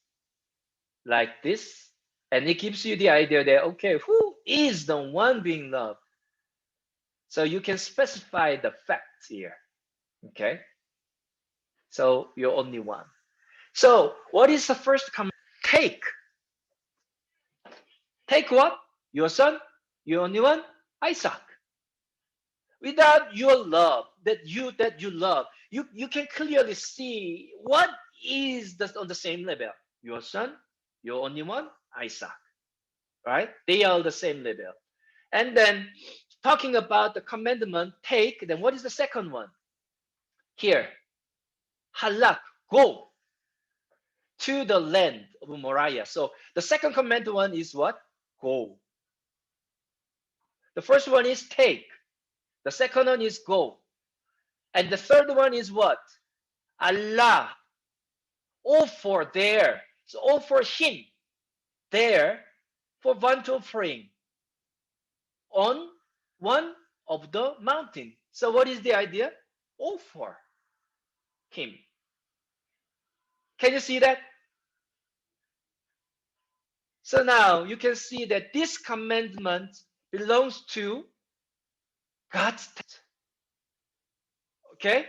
and it gives you the idea that, okay, who is the one being loved? So you can specify the facts here. Okay, so you're only one. So what is the first command? Take what? Your son, your only one, Isaac. Without your love, that you love, you can clearly see what is on the same level. Your son, your only one, Isaac. Right? They are the same level. And then talking about the commandment, take, then what is the second one? Here, halak, go to the land of Moriah. So the second commandment one is what? Go. The first one is take. The second one is go. And the third one is what? Allah. Offer there. So offer him there for burnt offering on one of the mountain. So what is the idea? Offer him. Can you see that? So now you can see that this commandment belongs to God's test. Okay?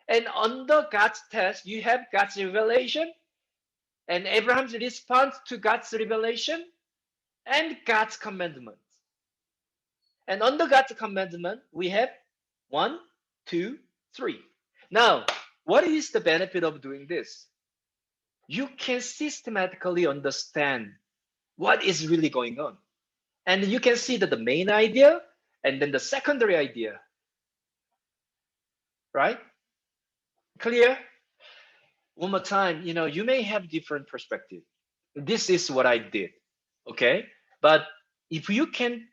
And under God's test, you have God's revelation and Abraham's response to God's revelation and God's commandment. And under God's commandment, we have 1, 2, 3. Now, what is the benefit of doing this? You can systematically understand what is really going on. And you can see that the main idea and then the secondary idea. Right? Clear? One more time, you may have different perspective. This is what I did. Okay? But if you can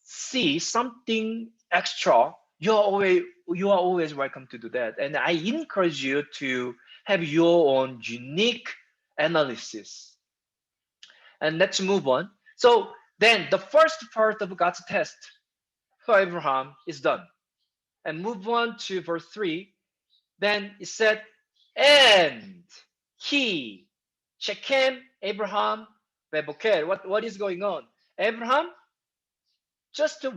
see something extra, you are always welcome to do that. And I encourage you to have your own unique analysis. And let's move on. So then the first part of God's test for Abraham is done. And move on to verse 3. Then it said, and he, Shechem, Abraham, Beboker. What is going on? Abraham just to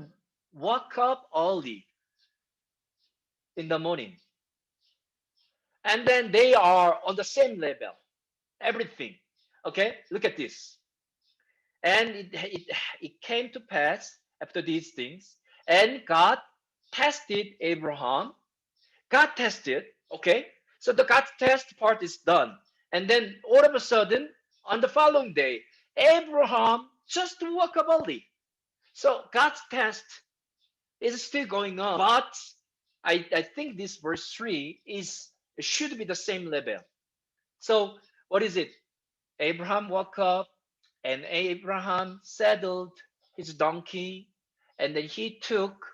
wake up early in the morning. And then they are on the same level. Everything. Okay, look at this. And it came to pass after these things, and God tested Abraham. God tested, okay? So the God test part is done. And then all of a sudden, on the following day, Abraham just woke up early. So God's test is still going on. But I think this verse 3 should be the same level. So What is it? Abraham woke up and Abraham saddled his donkey and then he took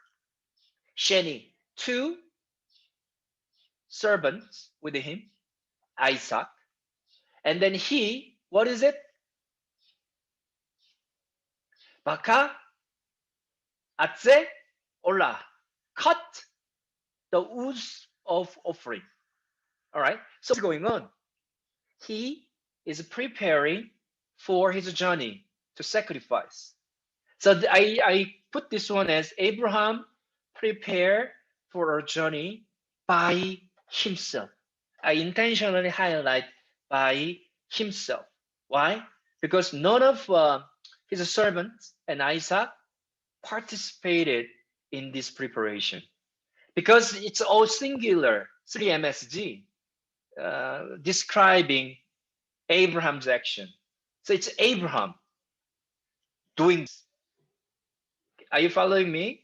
Sheni, two servants with him, Isaac, and then he, what is it? Baka, Atze, Ola, cut the woods of offering. All right. So what's going on? He is preparing for his journey to sacrifice. So I put this one as Abraham prepare for a journey by himself. I intentionally highlight by himself. Why? Because none of his servants and Isaac participated in this preparation. Because it's all singular, 3MSG, describing Abraham's action. So it's Abraham doing this. Are you following me?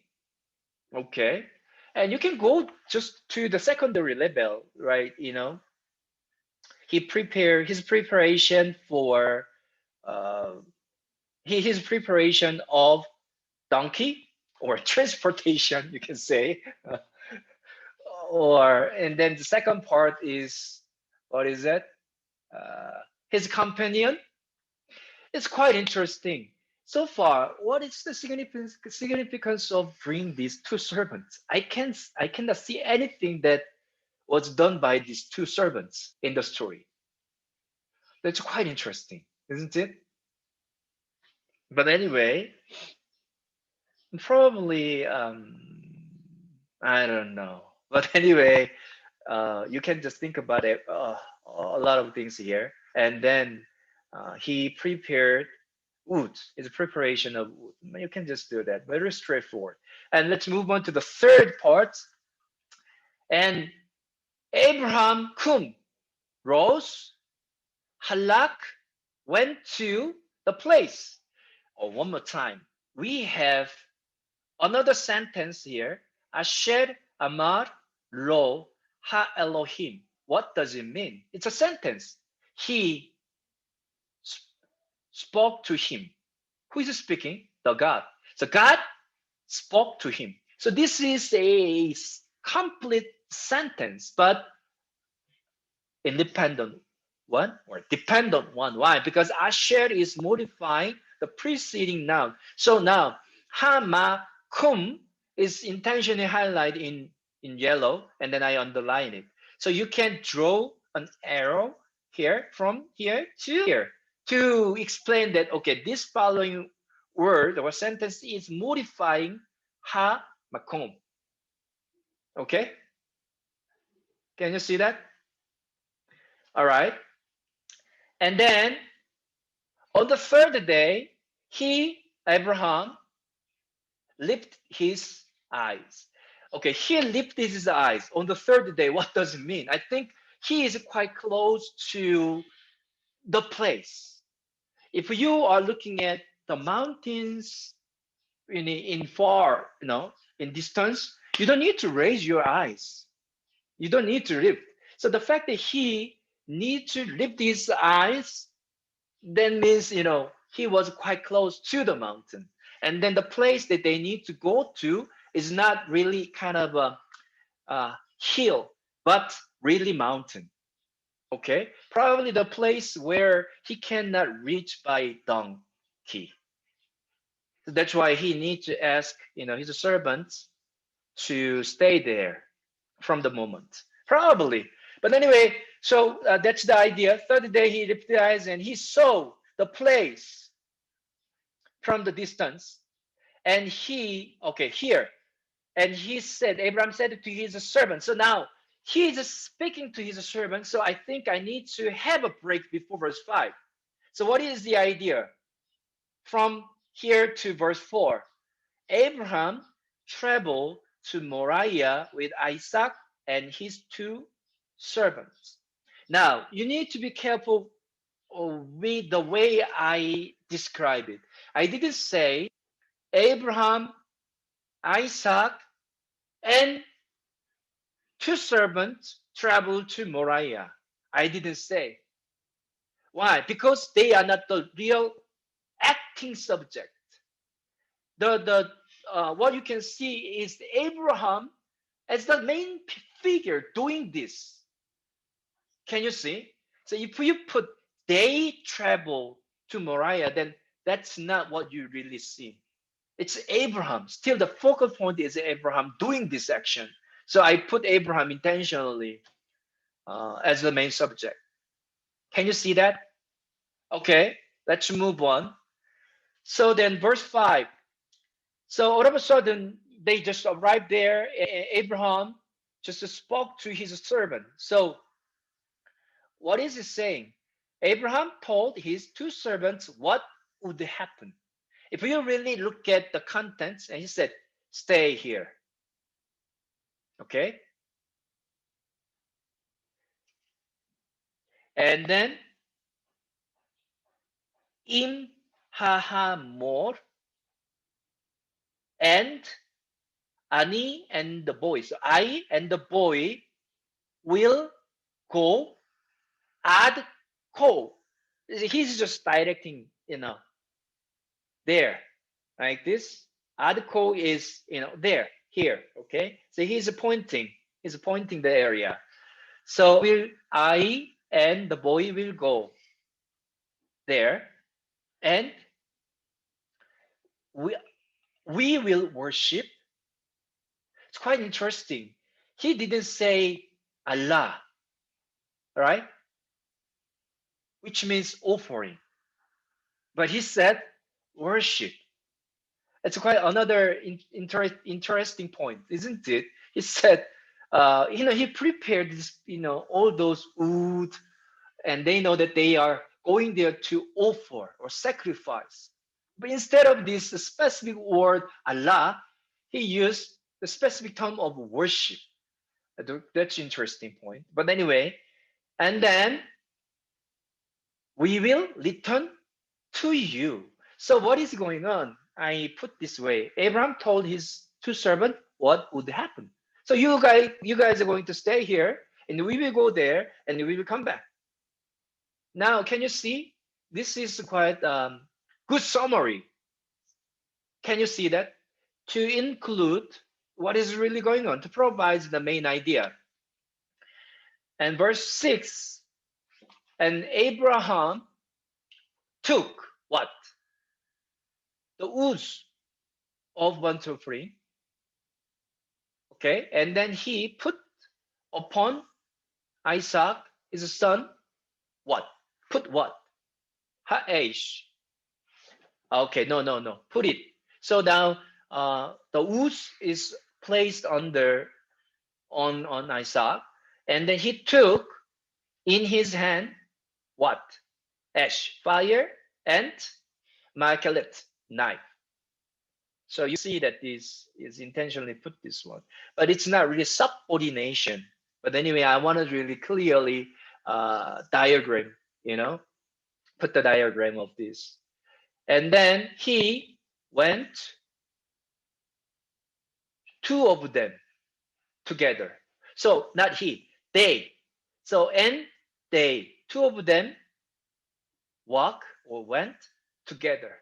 Okay. And you can go just to the secondary level, right? His preparation for his preparation of donkey or transportation, you can say. And then the second part is, what is it? His companion. It's quite interesting. So far, what is the significance of bringing these two servants? I cannot see anything that was done by these two servants in the story. That's quite interesting, isn't it? But anyway, probably I don't know. But anyway, you can just think about it. A lot of things here, and then he prepared wood. It's a preparation of wood. You can just do that. Very straightforward. And let's move on to the third part. And Abraham Kum rose, Halak went to the place. Oh, one more time. We have another sentence here. Asher Amar Lo Ha Elohim. What does it mean? It's a sentence. He spoke to him. Who is speaking? The God. So God spoke to him. So this is a complete sentence, but independent one or dependent one. Why? Because Asher is modifying the preceding noun. So now Hamakum is intentionally highlighted in yellow, and then I underline it. So you can draw an arrow here from here to here to explain that, okay, this following word or sentence is modifying Hamakum. Okay? Can you see that? All right. And then on the third day, Abraham, lifted his eyes. Okay, he lifted his eyes on the third day. What does it mean? I think he is quite close to the place. If you are looking at the mountains in far, in distance, you don't need to raise your eyes. You don't need to lift. So the fact that he needs to lift his eyes, then means, he was quite close to the mountain. And then the place that they need to go to is not really kind of a hill, but really mountain. Okay, probably the place where he cannot reach by donkey. So that's why he needs to ask, his servants to stay there from the moment, probably. But anyway, so that's the idea. Third day he lifted his eyes and he saw the place from the distance. And here. And he said, Abraham said to his servant. So now he is speaking to his servant. So I think I need to have a break before verse 5. So what is the idea? From here to verse 4, Abraham traveled to Moriah with Isaac and his two servants. Now, you need to be careful with the way I describe it. I didn't say Abraham, Isaac, and two servants traveled to Moriah. I didn't say. Why? Because they are not the real acting subject. What you can see is Abraham as the main figure doing this. Can you see? So if you put they travel to Moriah, then that's not what you really see. It's Abraham. Still, the focal point is Abraham doing this action. So I put Abraham intentionally as the main subject. Can you see that? Okay, let's move on. So then, verse 5. So all of a sudden, they just arrived there. Abraham just spoke to his servant. So what is he saying? Abraham told his two servants what would happen. If you really look at the contents, and he said, stay here. Okay? And then, im hahamor, and Ani and the boy. So I and the boy will go ad ko. He's just directing, there, like this. Ad ko is, there, here. Okay. So he's pointing the area. So will I and the boy will go there, and we will worship. It's quite interesting. He didn't say Allah, right? Which means offering. But he said worship. It's quite another interesting point, isn't it? He said, he prepared this, all those wood, and they know that they are going there to offer or sacrifice. But instead of this specific word Allah, he used the specific term of worship. That's an interesting point. But anyway, and then we will return to you. So what is going on? I put this way. Abraham told his two servants what would happen. So you guys are going to stay here, and we will go there, and we will come back. Now, can you see? This is quite good summary. Can you see that? To include what is really going on, to provide the main idea. And verse 6, and Abraham took what? The woods of burnt offering. Okay, and then he put upon Isaac, his son, what? Put what? Ha'esh. Okay, no. Put it. So now the woods is placed on Isaac, and then he took in his hand what? Ash, fire, and Ma'akalit, knife. So you see that this is intentionally put this one, but it's not really subordination. But anyway, I want to really clearly diagram, put the diagram of this. And then he went, two of them together. So not he, they. So and they, two of them walk or went together.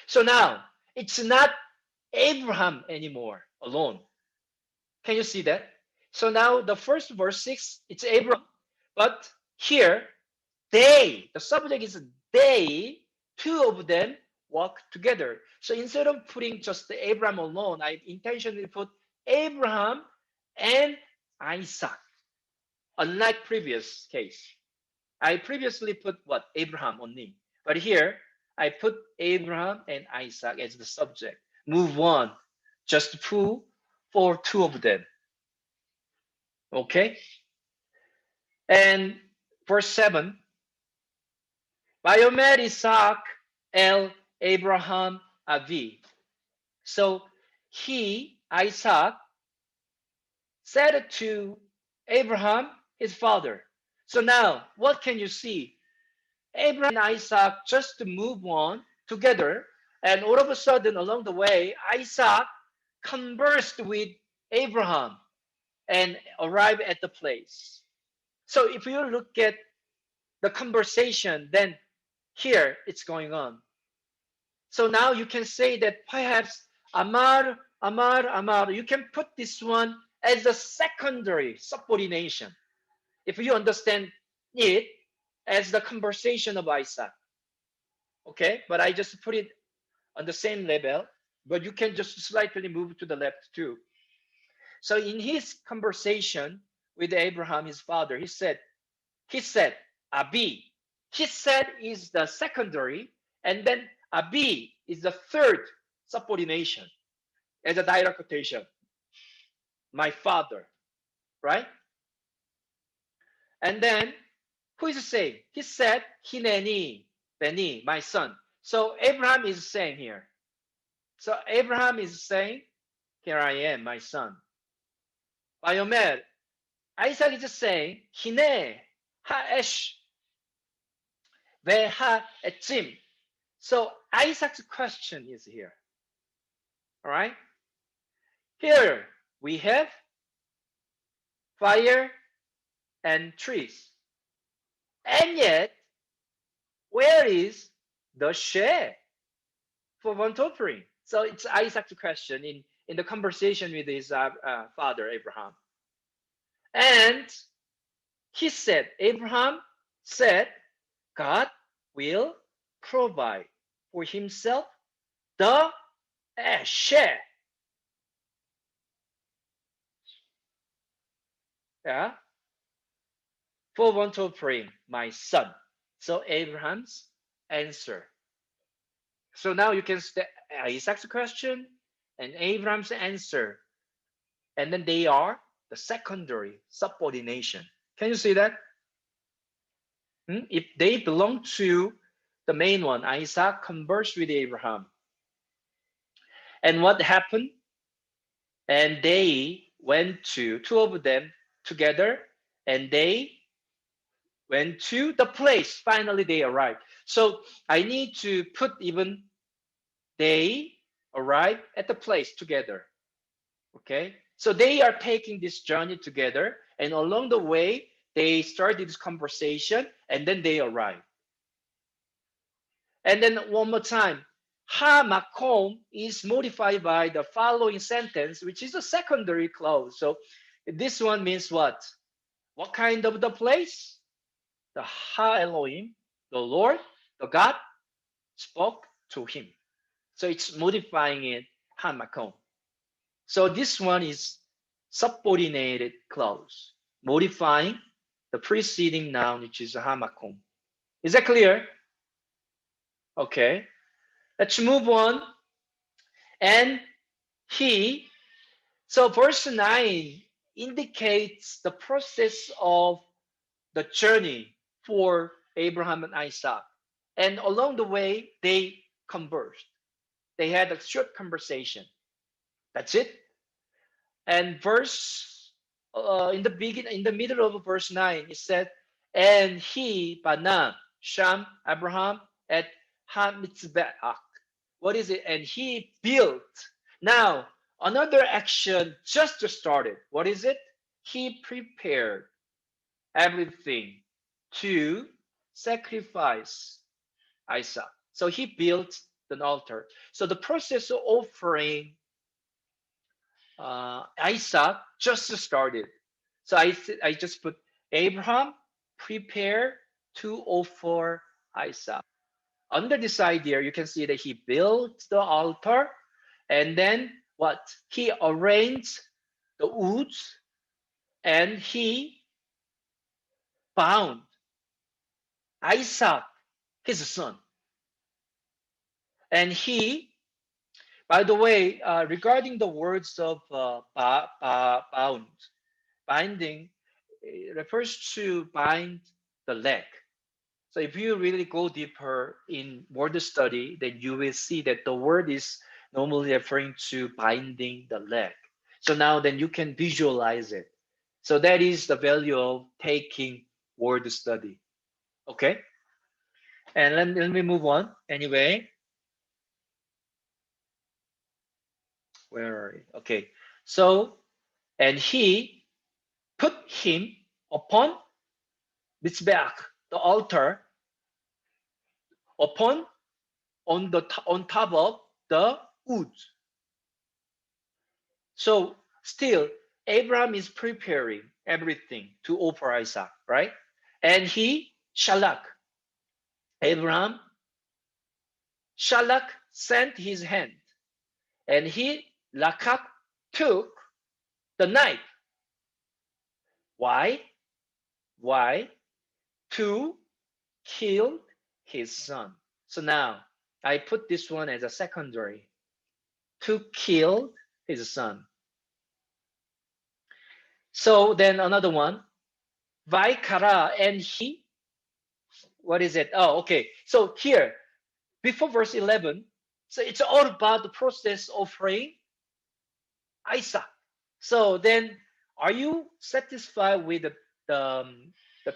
So now it's not Abraham anymore alone. Can you see that? So now the first verse 6, it's Abraham, but here they, the subject is they, two of them walk together. So instead of putting just the Abraham alone, I intentionally put Abraham and Isaac. Unlike previous case, I previously put what? Abraham only. But here I put Abraham and Isaac as the subject. Move on, just prove for two of them. Okay? And verse 7, Vayomer Isaac el Abraham Avi. So Isaac, said to Abraham, his father. So now, what can you see? Abraham and Isaac just move on together, and all of a sudden, along the way, Isaac conversed with Abraham and arrived at the place. So if you look at the conversation, then here it's going on. So now you can say that perhaps Amar, Amar, Amar, you can put this one as a secondary subordination if you understand it as the conversation of Isaac. Okay, but I just put it on the same level, but you can just slightly move to the left too. So in his conversation with Abraham, his father, he said, Abi. He said is the secondary, and then Abi is the third subordination as a direct quotation. My father, right? And then who is saying? He said, Hineni, Beni, my son. So Abraham is saying here. So Abraham is saying, here I am, my son. Bayomer, Isaac is saying, Hine, ha'esh, ve'ha'etzim. So Isaac's question is here. All right. Here we have fire and trees. And yet, where is the share for burnt offering? So it's Isaac's question in the conversation with his father, Abraham. And he said, Abraham said, God will provide for himself the share. Yeah. For burnt offering, my son. So Abraham's answer. So now you can Isaac's question and Abraham's answer. And then they are the secondary subordination. Can you see that? If they belong to the main one, Isaac conversed with Abraham. And what happened? And they went to, two of them together, and they went to the place. Finally, they arrived. So I need to put even they arrived at the place together. Okay. So they are taking this journey together, and along the way, they started this conversation, and then they arrived. And then one more time, ha makom is modified by the following sentence, which is a secondary clause. So this one means what? What kind of the place? The Ha Elohim, the Lord, the God, spoke to him. So it's modifying it, ha makom. So this one is subordinated clause, modifying the preceding noun, which is ha makom. Is that clear? Okay. Let's move on. And he, so verse 9 indicates the process of the journey for Abraham and Isaac. And along the way, they conversed. They had a short conversation. That's it. And verse in the middle of verse 9, it said, and he, Bana, Sham, Abraham, at Ha-mitzbeach. What is it? And he built. Now, another action just started. What is it? He prepared everything to sacrifice Isaac. So he built an altar. So the process of offering Isaac just started. So I just put Abraham prepare to offer Isaac. Under this idea, you can see that he built the altar, and then what? He arranged the woods, and he bound Isaac, his son. And he, by the way, regarding the words of bound, binding, it refers to bind the leg. So if you really go deeper in word study, then you will see that the word is normally referring to binding the leg. So now then you can visualize it. So that is the value of taking word study. Okay? And let me move on anyway. Where are you? Okay. So, and he put him upon Mitzbeach, the altar on top of the wood. So still, Abraham is preparing everything to offer Isaac, right? And Abraham, Shalak sent his hand, and Lakak took the knife. Why? Why? To kill his son. So now I put this one as a secondary. To kill his son. So then another one, Vaikara, and what is it? Oh, okay. So here, before verse 11, so it's all about the process of offering Isaac. So then, are you satisfied with the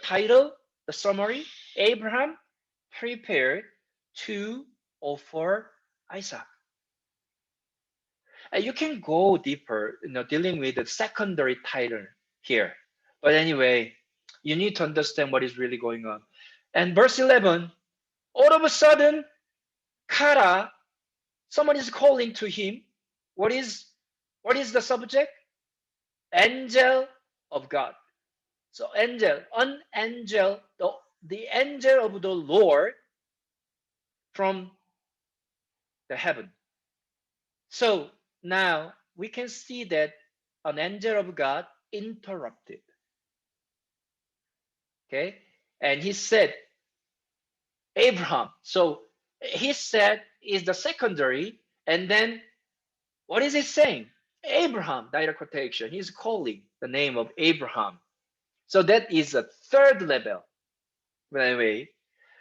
title, the summary? Abraham prepared to offer Isaac. And you can go deeper, dealing with the secondary title here. But anyway, you need to understand what is really going on. And verse 11, all of a sudden, Kara, someone is calling to him. What is the subject? Angel of God. So an angel, the angel of the Lord from the heaven. So now we can see that an angel of God interrupted. Okay, and he said, Abraham. So he said is the secondary, and then what is he saying? Abraham, direct quotation. He's calling the name of Abraham. So that is a third level. But anyway,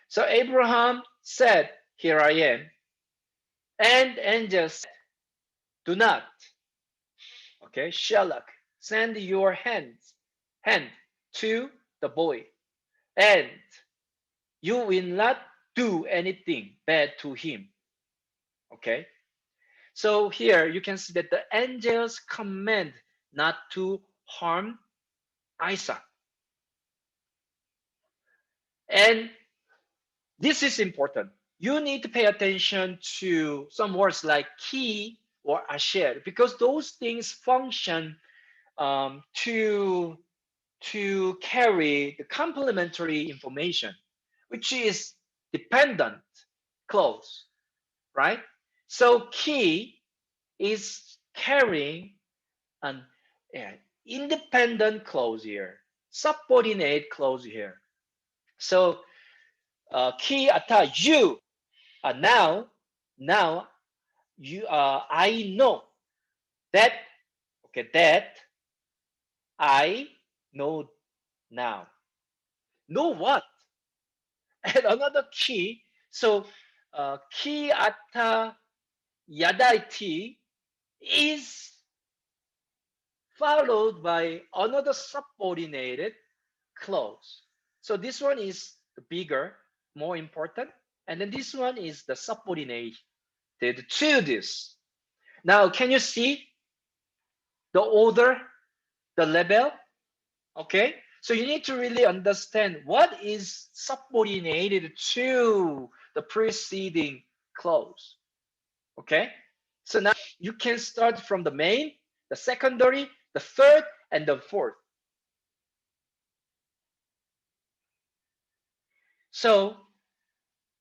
so Abraham said, here I am. And angel said, do not, okay, Shalak, send your hand to the boy, and you will not do anything bad to him. Okay, so here you can see that the angels command not to harm Isaac. And this is important. You need to pay attention to some words like ki or asher, because those things function to carry the complementary information, which is dependent clause, right? So ki is carrying an independent clause here, subordinate clause here. So ki ata you now you I know that, okay, that I know now. Know what? And another key. So ki ata yadaiti is followed by another subordinated clause. So this one is bigger, more important, and then this one is the subordinated to this. Now, can you see the order, the level? Okay, so you need to really understand what is subordinated to the preceding clause. Okay, so now you can start from the main, the secondary, the third, and the fourth. So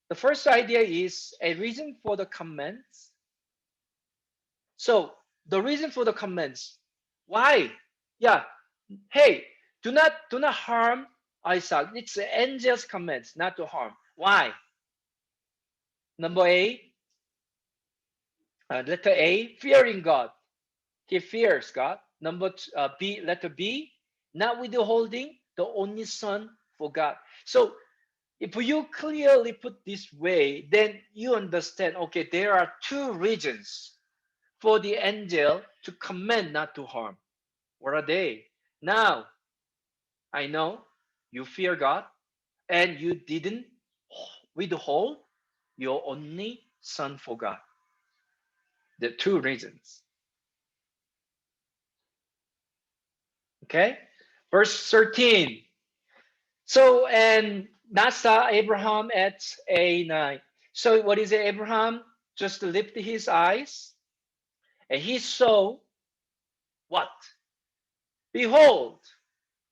the first idea is a reason for the comments. So the reason for the comments, why? Yeah, hey, do not harm Isaac. It's the angel's comments, not to harm. Why? Number A, letter A, fearing God. He fears God. Number B, letter B, not withholding the only son for God. So if you clearly put this way, then you understand, okay, there are two reasons for the angel to command not to harm. What are they? Now, I know you fear God and you didn't withhold your only son for God. The two reasons. Okay, verse 13. So, and Nasa Abraham at A9. So what is it? Abraham just lifted his eyes and he saw what? Behold,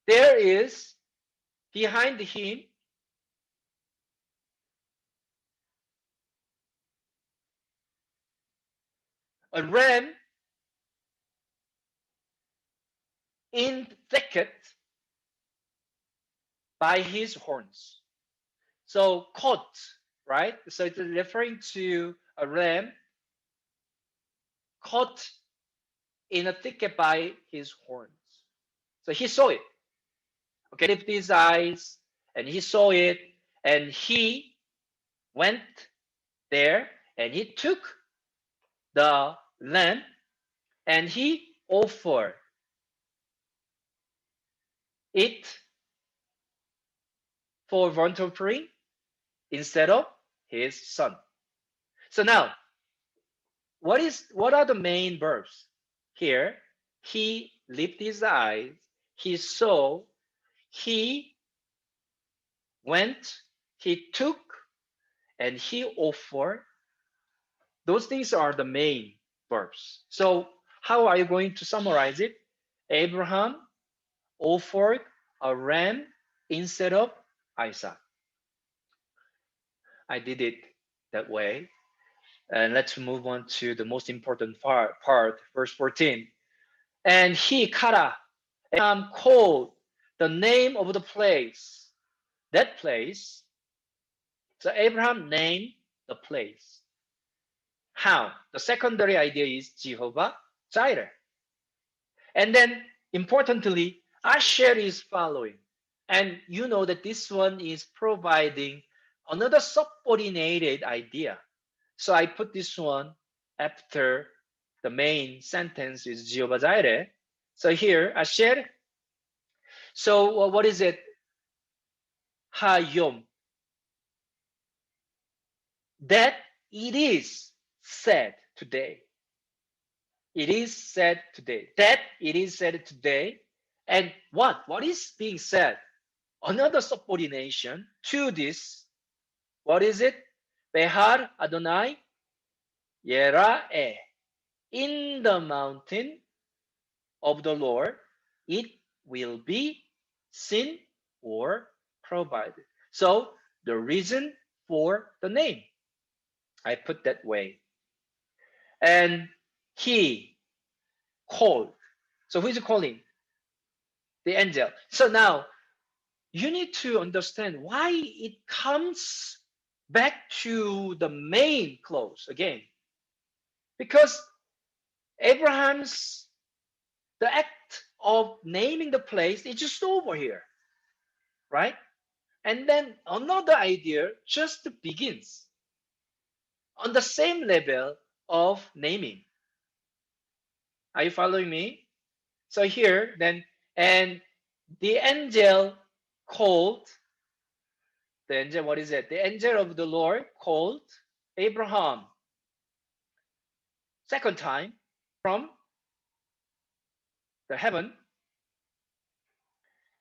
there is behind him a ram in thicket by his horns. So caught, right? So it's referring to a ram caught in a thicket by his horns. So he saw it. Okay, lifted his eyes and he saw it, and he went there and he took the lamb and he offered it for burnt offering instead of his son. So now, what are the main verbs here? He lifted his eyes, he saw, he went, he took, and he offered. Those things are the main verbs. So how are you going to summarize it? Abraham offered a ram instead of Isaac. I did it that way. And let's move on to the most important part, verse 14. And he, Kara, Abraham called the name of the place. That place. So Abraham named the place. How? The secondary idea is Jehovah Jireh. And then importantly, Asher is following. And you know that this one is providing another subordinated idea. So I put this one after the main sentence is Jehovah Jireh. So here, Asher. So what is it? Hayom. That it is said today. It is said today. That it is said today. And what? What is being said? Another subordination to this. What is it? Behar Adonai Yera'eh. In the mountain of the Lord, it will be seen or provided. So the reason for the name, I put that way. And he called. So who is calling? The angel. So now you need to understand why it comes back to the main clause again. Because Abraham's, the act of naming the place is just over here, right? And then another idea just begins on the same level of naming. Are you following me? So here, then, and the angel called, the angel, what is it? The angel of the Lord called Abraham. Second time from the heaven.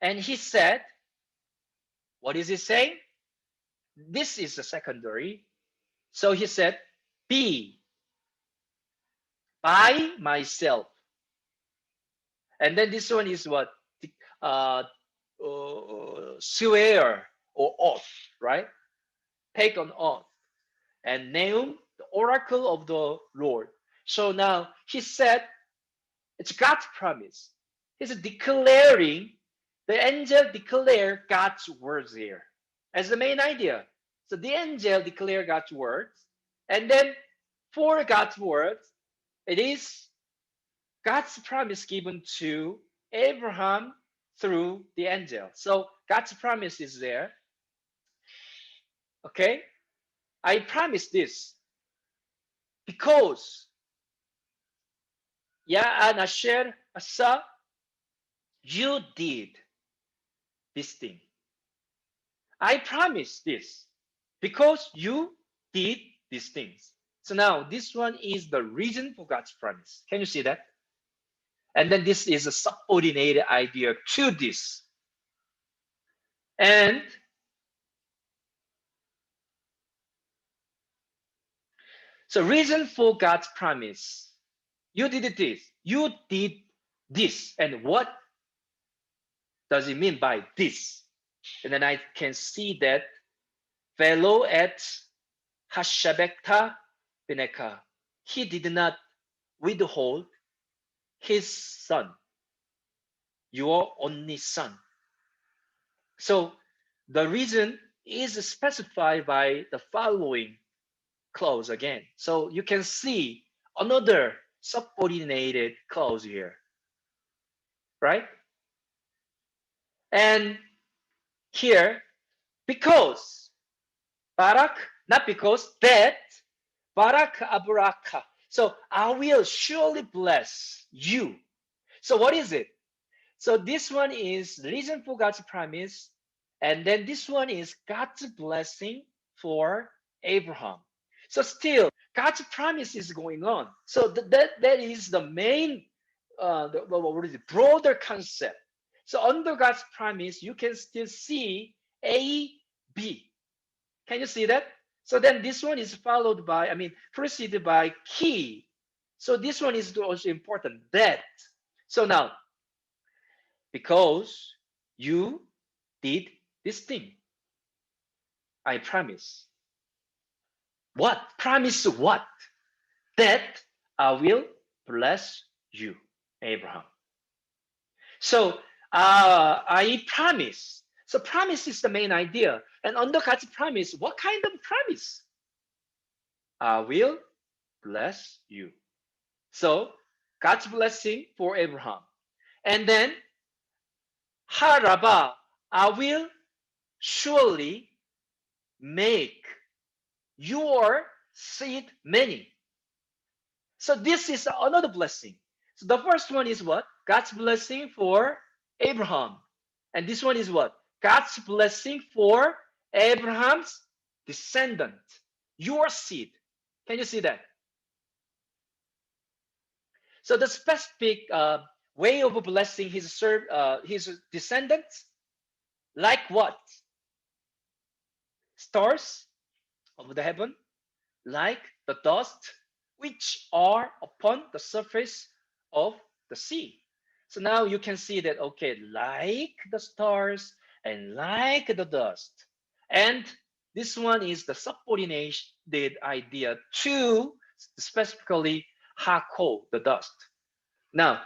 And he said, what is he saying? This is the secondary. So he said, be by myself. And then this one is what? Swear or oath, right? Take an oath. And Nahum, the oracle of the Lord. So now he said, it's God's promise. He's declaring, the angel declared God's words here as the main idea. So the angel declared God's words. And then for God's words, it is God's promise given to Abraham through the angel. So God's promise is there. Okay? I promise this because Ya'an Asher Asa, you did this thing. I promise this because you did these things. So now this one is the reason for God's promise. Can you see that? And then this is a subordinated idea to this. And So reason for God's promise. You did this. You did this. And what does it mean by this? And then I can see that fellow at Hashabekta Bineka, he did not withhold his son, your only son. So the reason is specified by the following clause again. So you can see another subordinated clause here, right? And here, because Barak, not because, that Barak Abraka. So I will surely bless you. So what is it? So this one is reason for God's promise. And then this one is God's blessing for Abraham. So still, God's promise is going on. So that is the main, what is it, broader concept. So under God's promise, you can still see A, B. Can you see that? So then this one is followed by, preceded by key. So this one is also important, that. So now, because you did this thing, I promise. What? Promise what? That I will bless you, Abraham. So I promise. So promise is the main idea. And under God's promise, what kind of promise? I will bless you. So God's blessing for Abraham. And then Haraba, I will surely make your seed many. So this is another blessing. So the first one is what? God's blessing for Abraham. And this one is what? God's blessing for Abraham's descendant, your seed. Can you see that? So the specific way of blessing his descendants, like what? Stars of the heaven, like the dust which are upon the surface of the sea. So now you can see that, okay, like the stars and like the dust. And this one is the subordinated idea to specifically Hako, the dust. Now,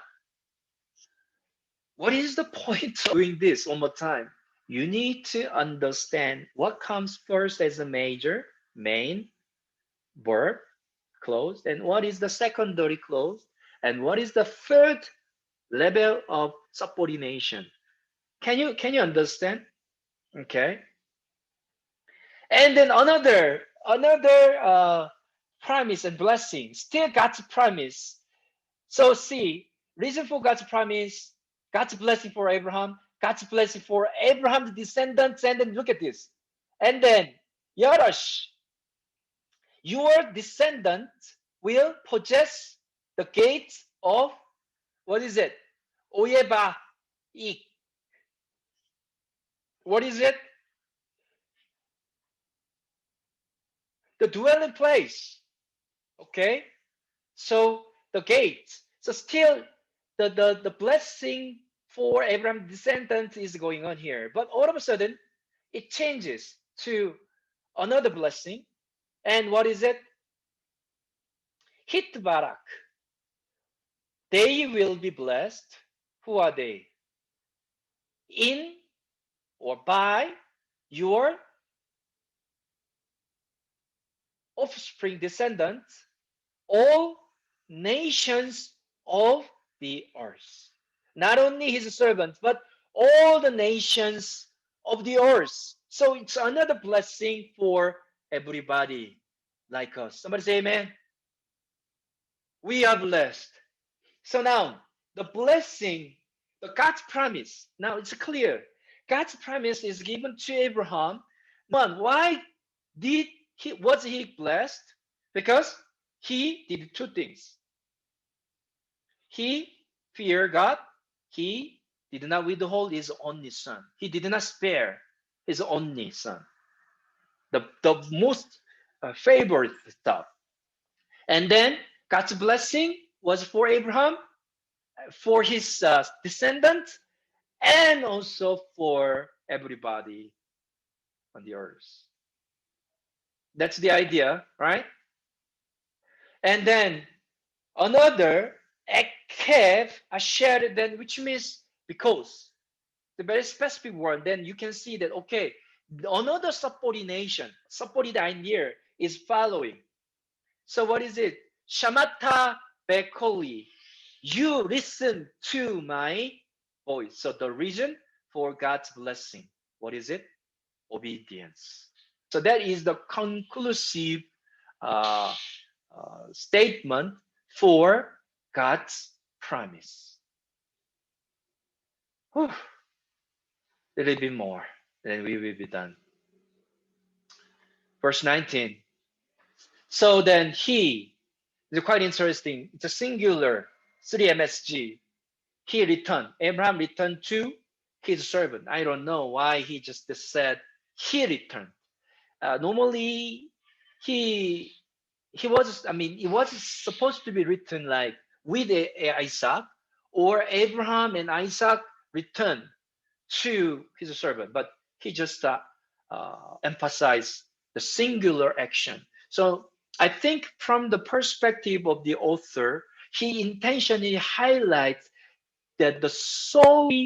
what is the point of doing this one more time? You need to understand what comes first as a main verb, clause, and what is the secondary clause, and what is the third level of subordination. Can you understand? Okay. And then another promise and blessing, still God's promise. So see, reason for God's promise, God's blessing for Abraham, God's blessing for Abraham's descendants, and then look at this. And then Yarash, your descendants will possess the gates of, what is it? Oyeba Ik. What is it? The dwelling place. Okay? So the gates. So still the blessing for Abraham's descendants is going on here. But all of a sudden, it changes to another blessing. And what is it? Hit Barak. They will be blessed. Who are they? In or by your offspring descendants, all nations of the earth. Not only his servants, but all the nations of the earth. So it's another blessing for everybody like us. Somebody say amen. We are blessed. So now the blessing, the God's promise, now it's clear. God's promise is given to Abraham. One, why was he blessed? Because he did two things. He feared God. He did not withhold his only son. He did not spare his only son. The most favored stuff. And then God's blessing was for Abraham, for his descendants, and also for everybody on the earth. That's the idea, right? And then another Ekev Asher, then which means because the very specific word, then you can see that okay, another subordination, subordinate here is following. So what is it? Shamata Bekoli. You listen to my voice. So the reason for God's blessing, what is it? Obedience. So that is the conclusive uh, statement for God's promise. Whew. A little bit more, then we will be done. Verse 19. So then he, it's quite interesting. It's a singular 3MSG. He returned. Abraham returned to his servant. I don't know why he just said he returned. Normally, he was. I mean, it was supposed to be written like with Isaac, or Abraham and Isaac returned to his servant, but he just emphasized the singular action. So I think from the perspective of the author, he intentionally highlights that the sole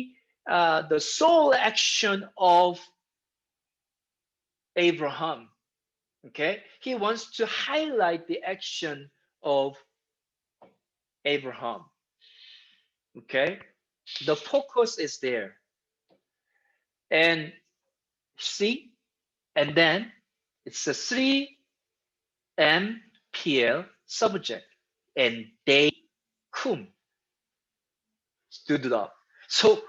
action of Abraham. Okay, he wants to highlight the action of Abraham. Okay, the focus is there, and see, and then it's a 3MPL subject, and they whom stood up. So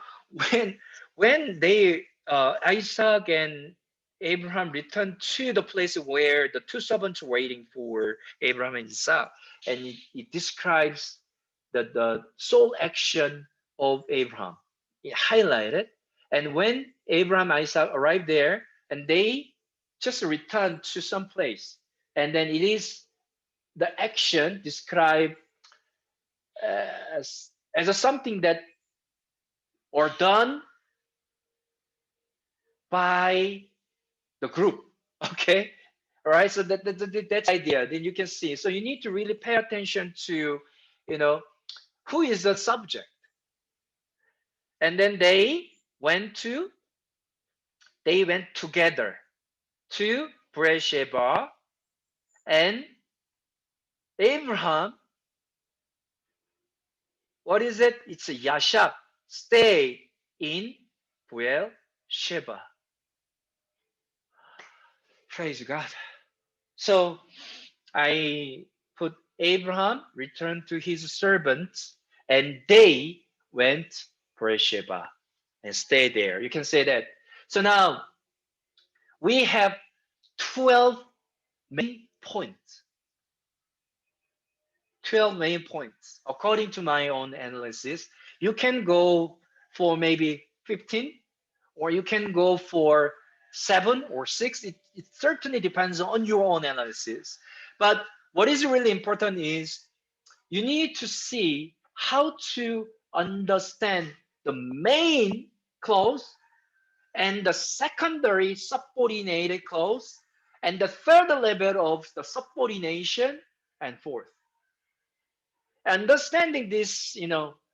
when they Isaac and Abraham returned to the place where the two servants were waiting for Abraham and Isaac, and it describes the sole action of Abraham. It highlighted, and when Abraham and Isaac arrived there, and they just returned to some place, and then it is the action described as a something that or done by the group. Okay, all right. So that's the idea. Then you can see. So you need to really pay attention to, who is the subject. And then they went together to Beersheba, and Abraham. What is it? It's a Yashab. Stay in Beersheba. Praise God. So I put Abraham returned to his servants, and they went to Beersheba and stayed there. You can say that. So now we have 12 main points. 12 main points. According to my own analysis, you can go for maybe 15, or you can go for 7 or 6. It certainly depends on your own analysis. But what is really important is you need to see how to understand the main clause and the secondary subordinated clause and the third level of the subordination and fourth. Understanding this,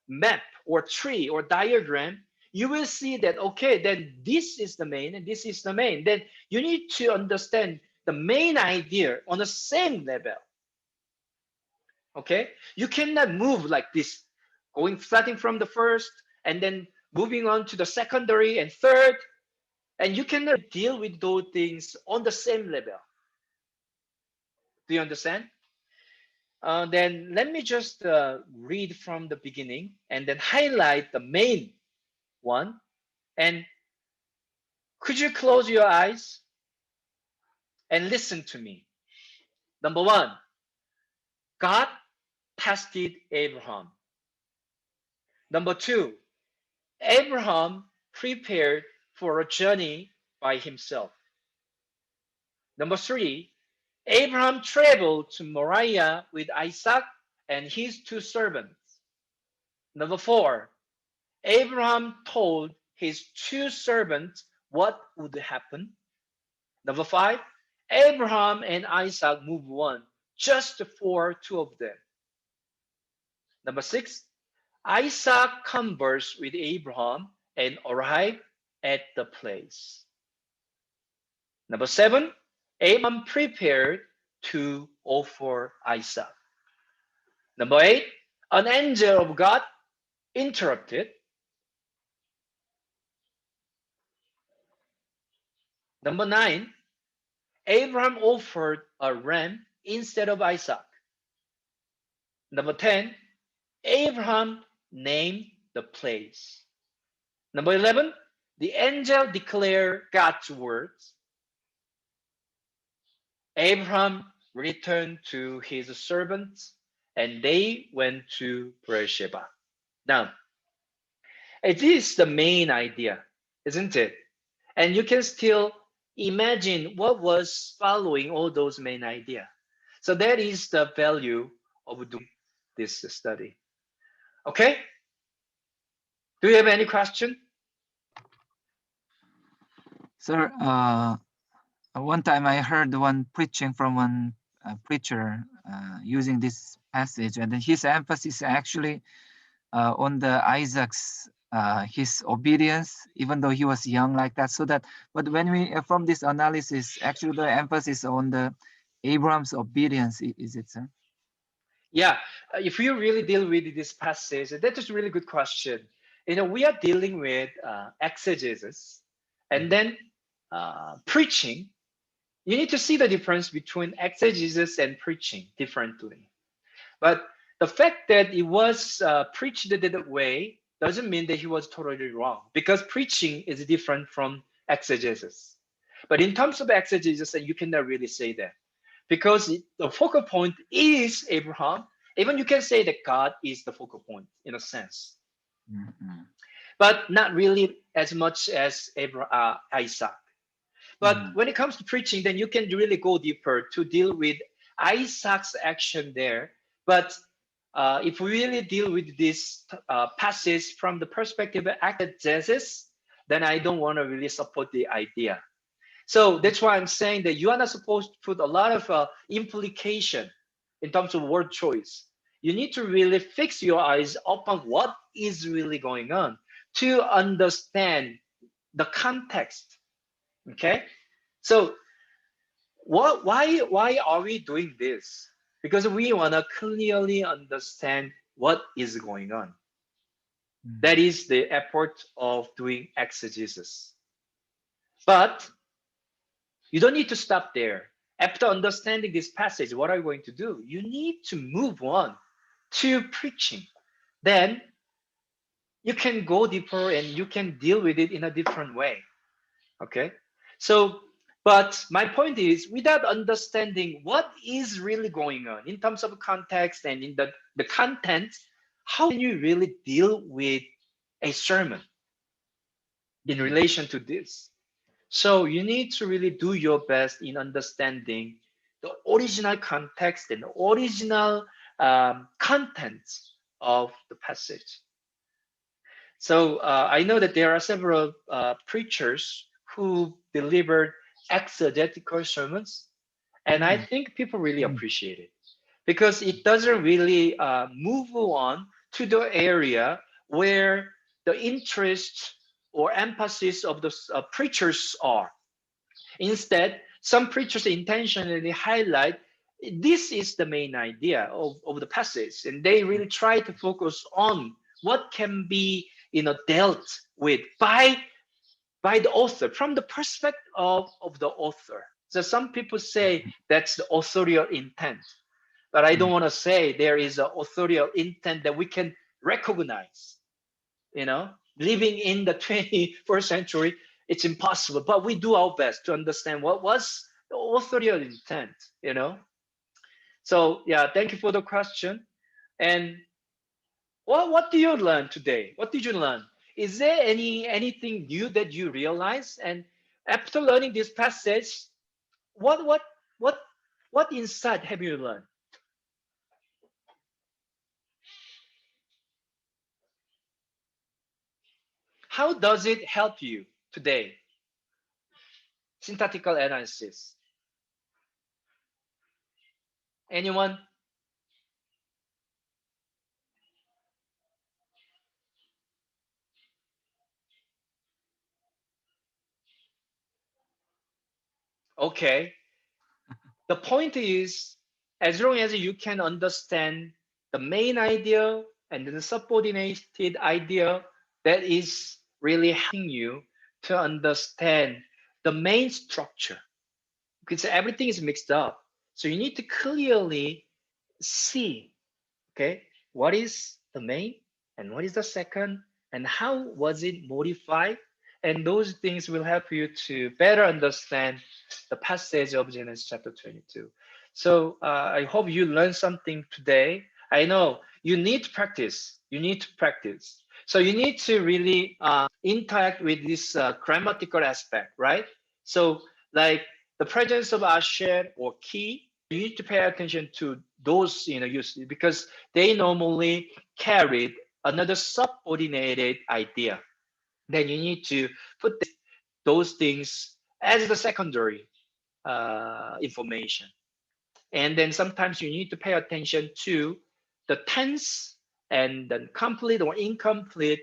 map or tree or diagram, you will see that, okay, then this is the main and this is the main. Then you need to understand the main idea on the same level. Okay, you cannot move like this, starting from the first and then moving on to the secondary and third, and you cannot deal with those things on the same level. Do you understand? Then let me just read from the beginning and then highlight the main one. And could you close your eyes and listen to me? Number one, God tested Abraham. Number two, Abraham prepared for a journey by himself. Number three, Abraham traveled to Moriah with Isaac and his 2 servants. Number 4, Abraham told his 2 servants what would happen. Number 5, Abraham and Isaac moved on just for 2 of them. Number 6, Isaac conversed with Abraham and arrived at the place. Number 7, Abraham prepared to offer Isaac. Number 8, an angel of God interrupted. Number 9, Abraham offered a ram instead of Isaac. Number 10, Abraham named the place. Number 11, the angel declared God's words. Abraham returned to his servants and they went to Beersheba. Now, it is the main idea, isn't it? And you can still imagine what was following all those main ideas. So that is the value of doing this study. Okay? Do you have any question? Sir, one time I heard one preaching from one preacher using this passage, and his emphasis actually on the Isaac's his obedience, even though he was young like that. So that, but when we from this analysis, actually the emphasis on the Abraham's obedience, is it, sir? Yeah, if you really deal with this passage, that is a really good question. You know, we are dealing with exegesis and then preaching. You need to see the difference between exegesis and preaching differently. But the fact that it was preached that way doesn't mean that he was totally wrong, because preaching is different from exegesis. But in terms of exegesis, you cannot really say that, because the focal point is Abraham. Even you can say that God is the focal point in a sense, but not really as much as Isaac. But when it comes to preaching, then you can really go deeper to deal with Isaac's action there. But if we really deal with this passage from the perspective of exegesis, then I don't want to really support the idea. So that's why I'm saying that you are not supposed to put a lot of implication in terms of word choice. You need to really fix your eyes upon what is really going on to understand the context. Okay, so why are we doing this? Because we want to clearly understand what is going on. That is the effort of doing exegesis. But you don't need to stop there. After understanding this passage, what are you going to do? You need to move on to preaching. Then you can go deeper and you can deal with it in a different way. Okay, so but my point is, without understanding what is really going on in terms of context and in the content, how can you really deal with a sermon in relation to this? So you need to really do your best in understanding the original context and the original contents of the passage. So I know that there are several preachers who delivered exegetical sermons, and I think people really appreciate it because it doesn't really move on to the area where the interest or emphasis of the preachers are. Instead, some preachers intentionally highlight this is the main idea of the passage, and they really try to focus on what can be dealt with by the author from the perspective of the author. So some people say that's the authorial intent, but I don't want to say there is an authorial intent that we can recognize. Living in the 21st century, it's impossible, but we do our best to understand what was the authorial intent. So yeah, thank you for the question. And what do you learn today? What did you learn? Is there anything new that you realize? And after learning this passage, what What insight have you learned? How does it help you today? Syntactical analysis. Anyone? Okay. The point is, as long as you can understand the main idea and the subordinated idea, that is really helping you to understand the main structure. Because everything is mixed up. So you need to clearly see, okay, what is the main and what is the second and how was it modified, and those things will help you to better understand the passage of Genesis chapter 22. So I hope you learned something today. I know you need to practice. You need to practice. So you need to really interact with this grammatical aspect, right? So like the presence of asher or key, you need to pay attention to those uses because they normally carried another subordinated idea. Then you need to put those things as the secondary information. And then sometimes you need to pay attention to the tense and the complete or incomplete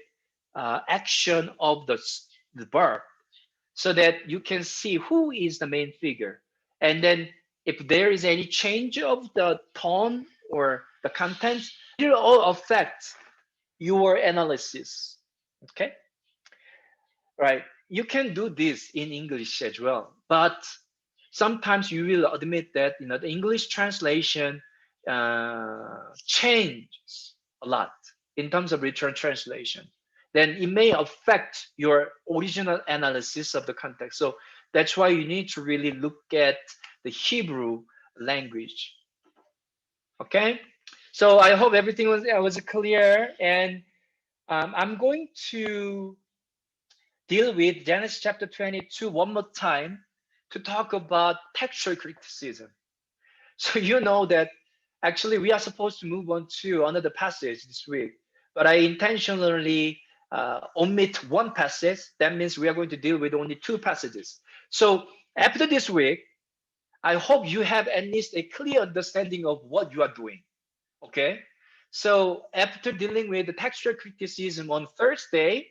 action of the verb so that you can see who is the main figure. And then if there is any change of the tone or the content, it will all affect your analysis. Okay, right? You can do this in English as well, but sometimes you will admit that the English translation changes a lot in terms of literal translation. Then it may affect your original analysis of the context. So that's why you need to really look at the Hebrew language. Okay, so I hope everything was clear, and I'm going to deal with Genesis chapter 22 one more time to talk about textual criticism. So you know that actually we are supposed to move on to another passage this week, but I intentionally omit one passage. That means we are going to deal with only two passages. So after this week, I hope you have at least a clear understanding of what you are doing. Okay. So after dealing with the textual criticism on Thursday,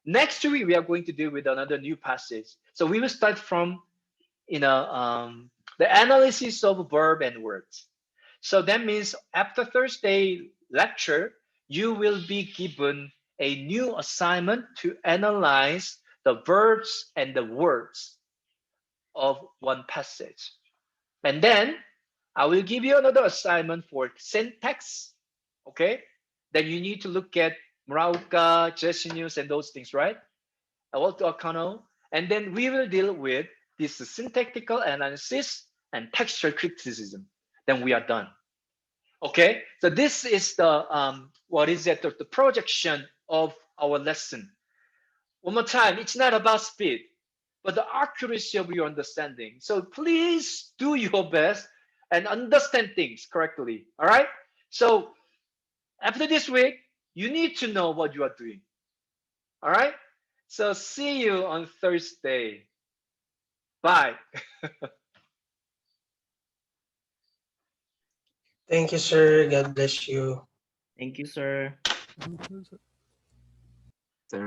next week we are going to deal with another new passage. So we will start from the analysis of verb and words. So that means after Thursday lecture, you will be given a new assignment to analyze the verbs and the words of one passage. And then I will give you another assignment for syntax. Okay. Then you need to look at Murauka, Jessenius, and those things, right? Walter O'Connell. And then we will deal with this syntactical analysis and textual criticism. Then we are done. Okay. So this is the the projection of our lesson. One more time, it's not about speed, but the accuracy of your understanding. So please do your best and understand things correctly. All right. So after this week, you need to know what you are doing. All right. So see you on Thursday. Bye. Thank you, sir. God bless you. Thank you, sir. Sir.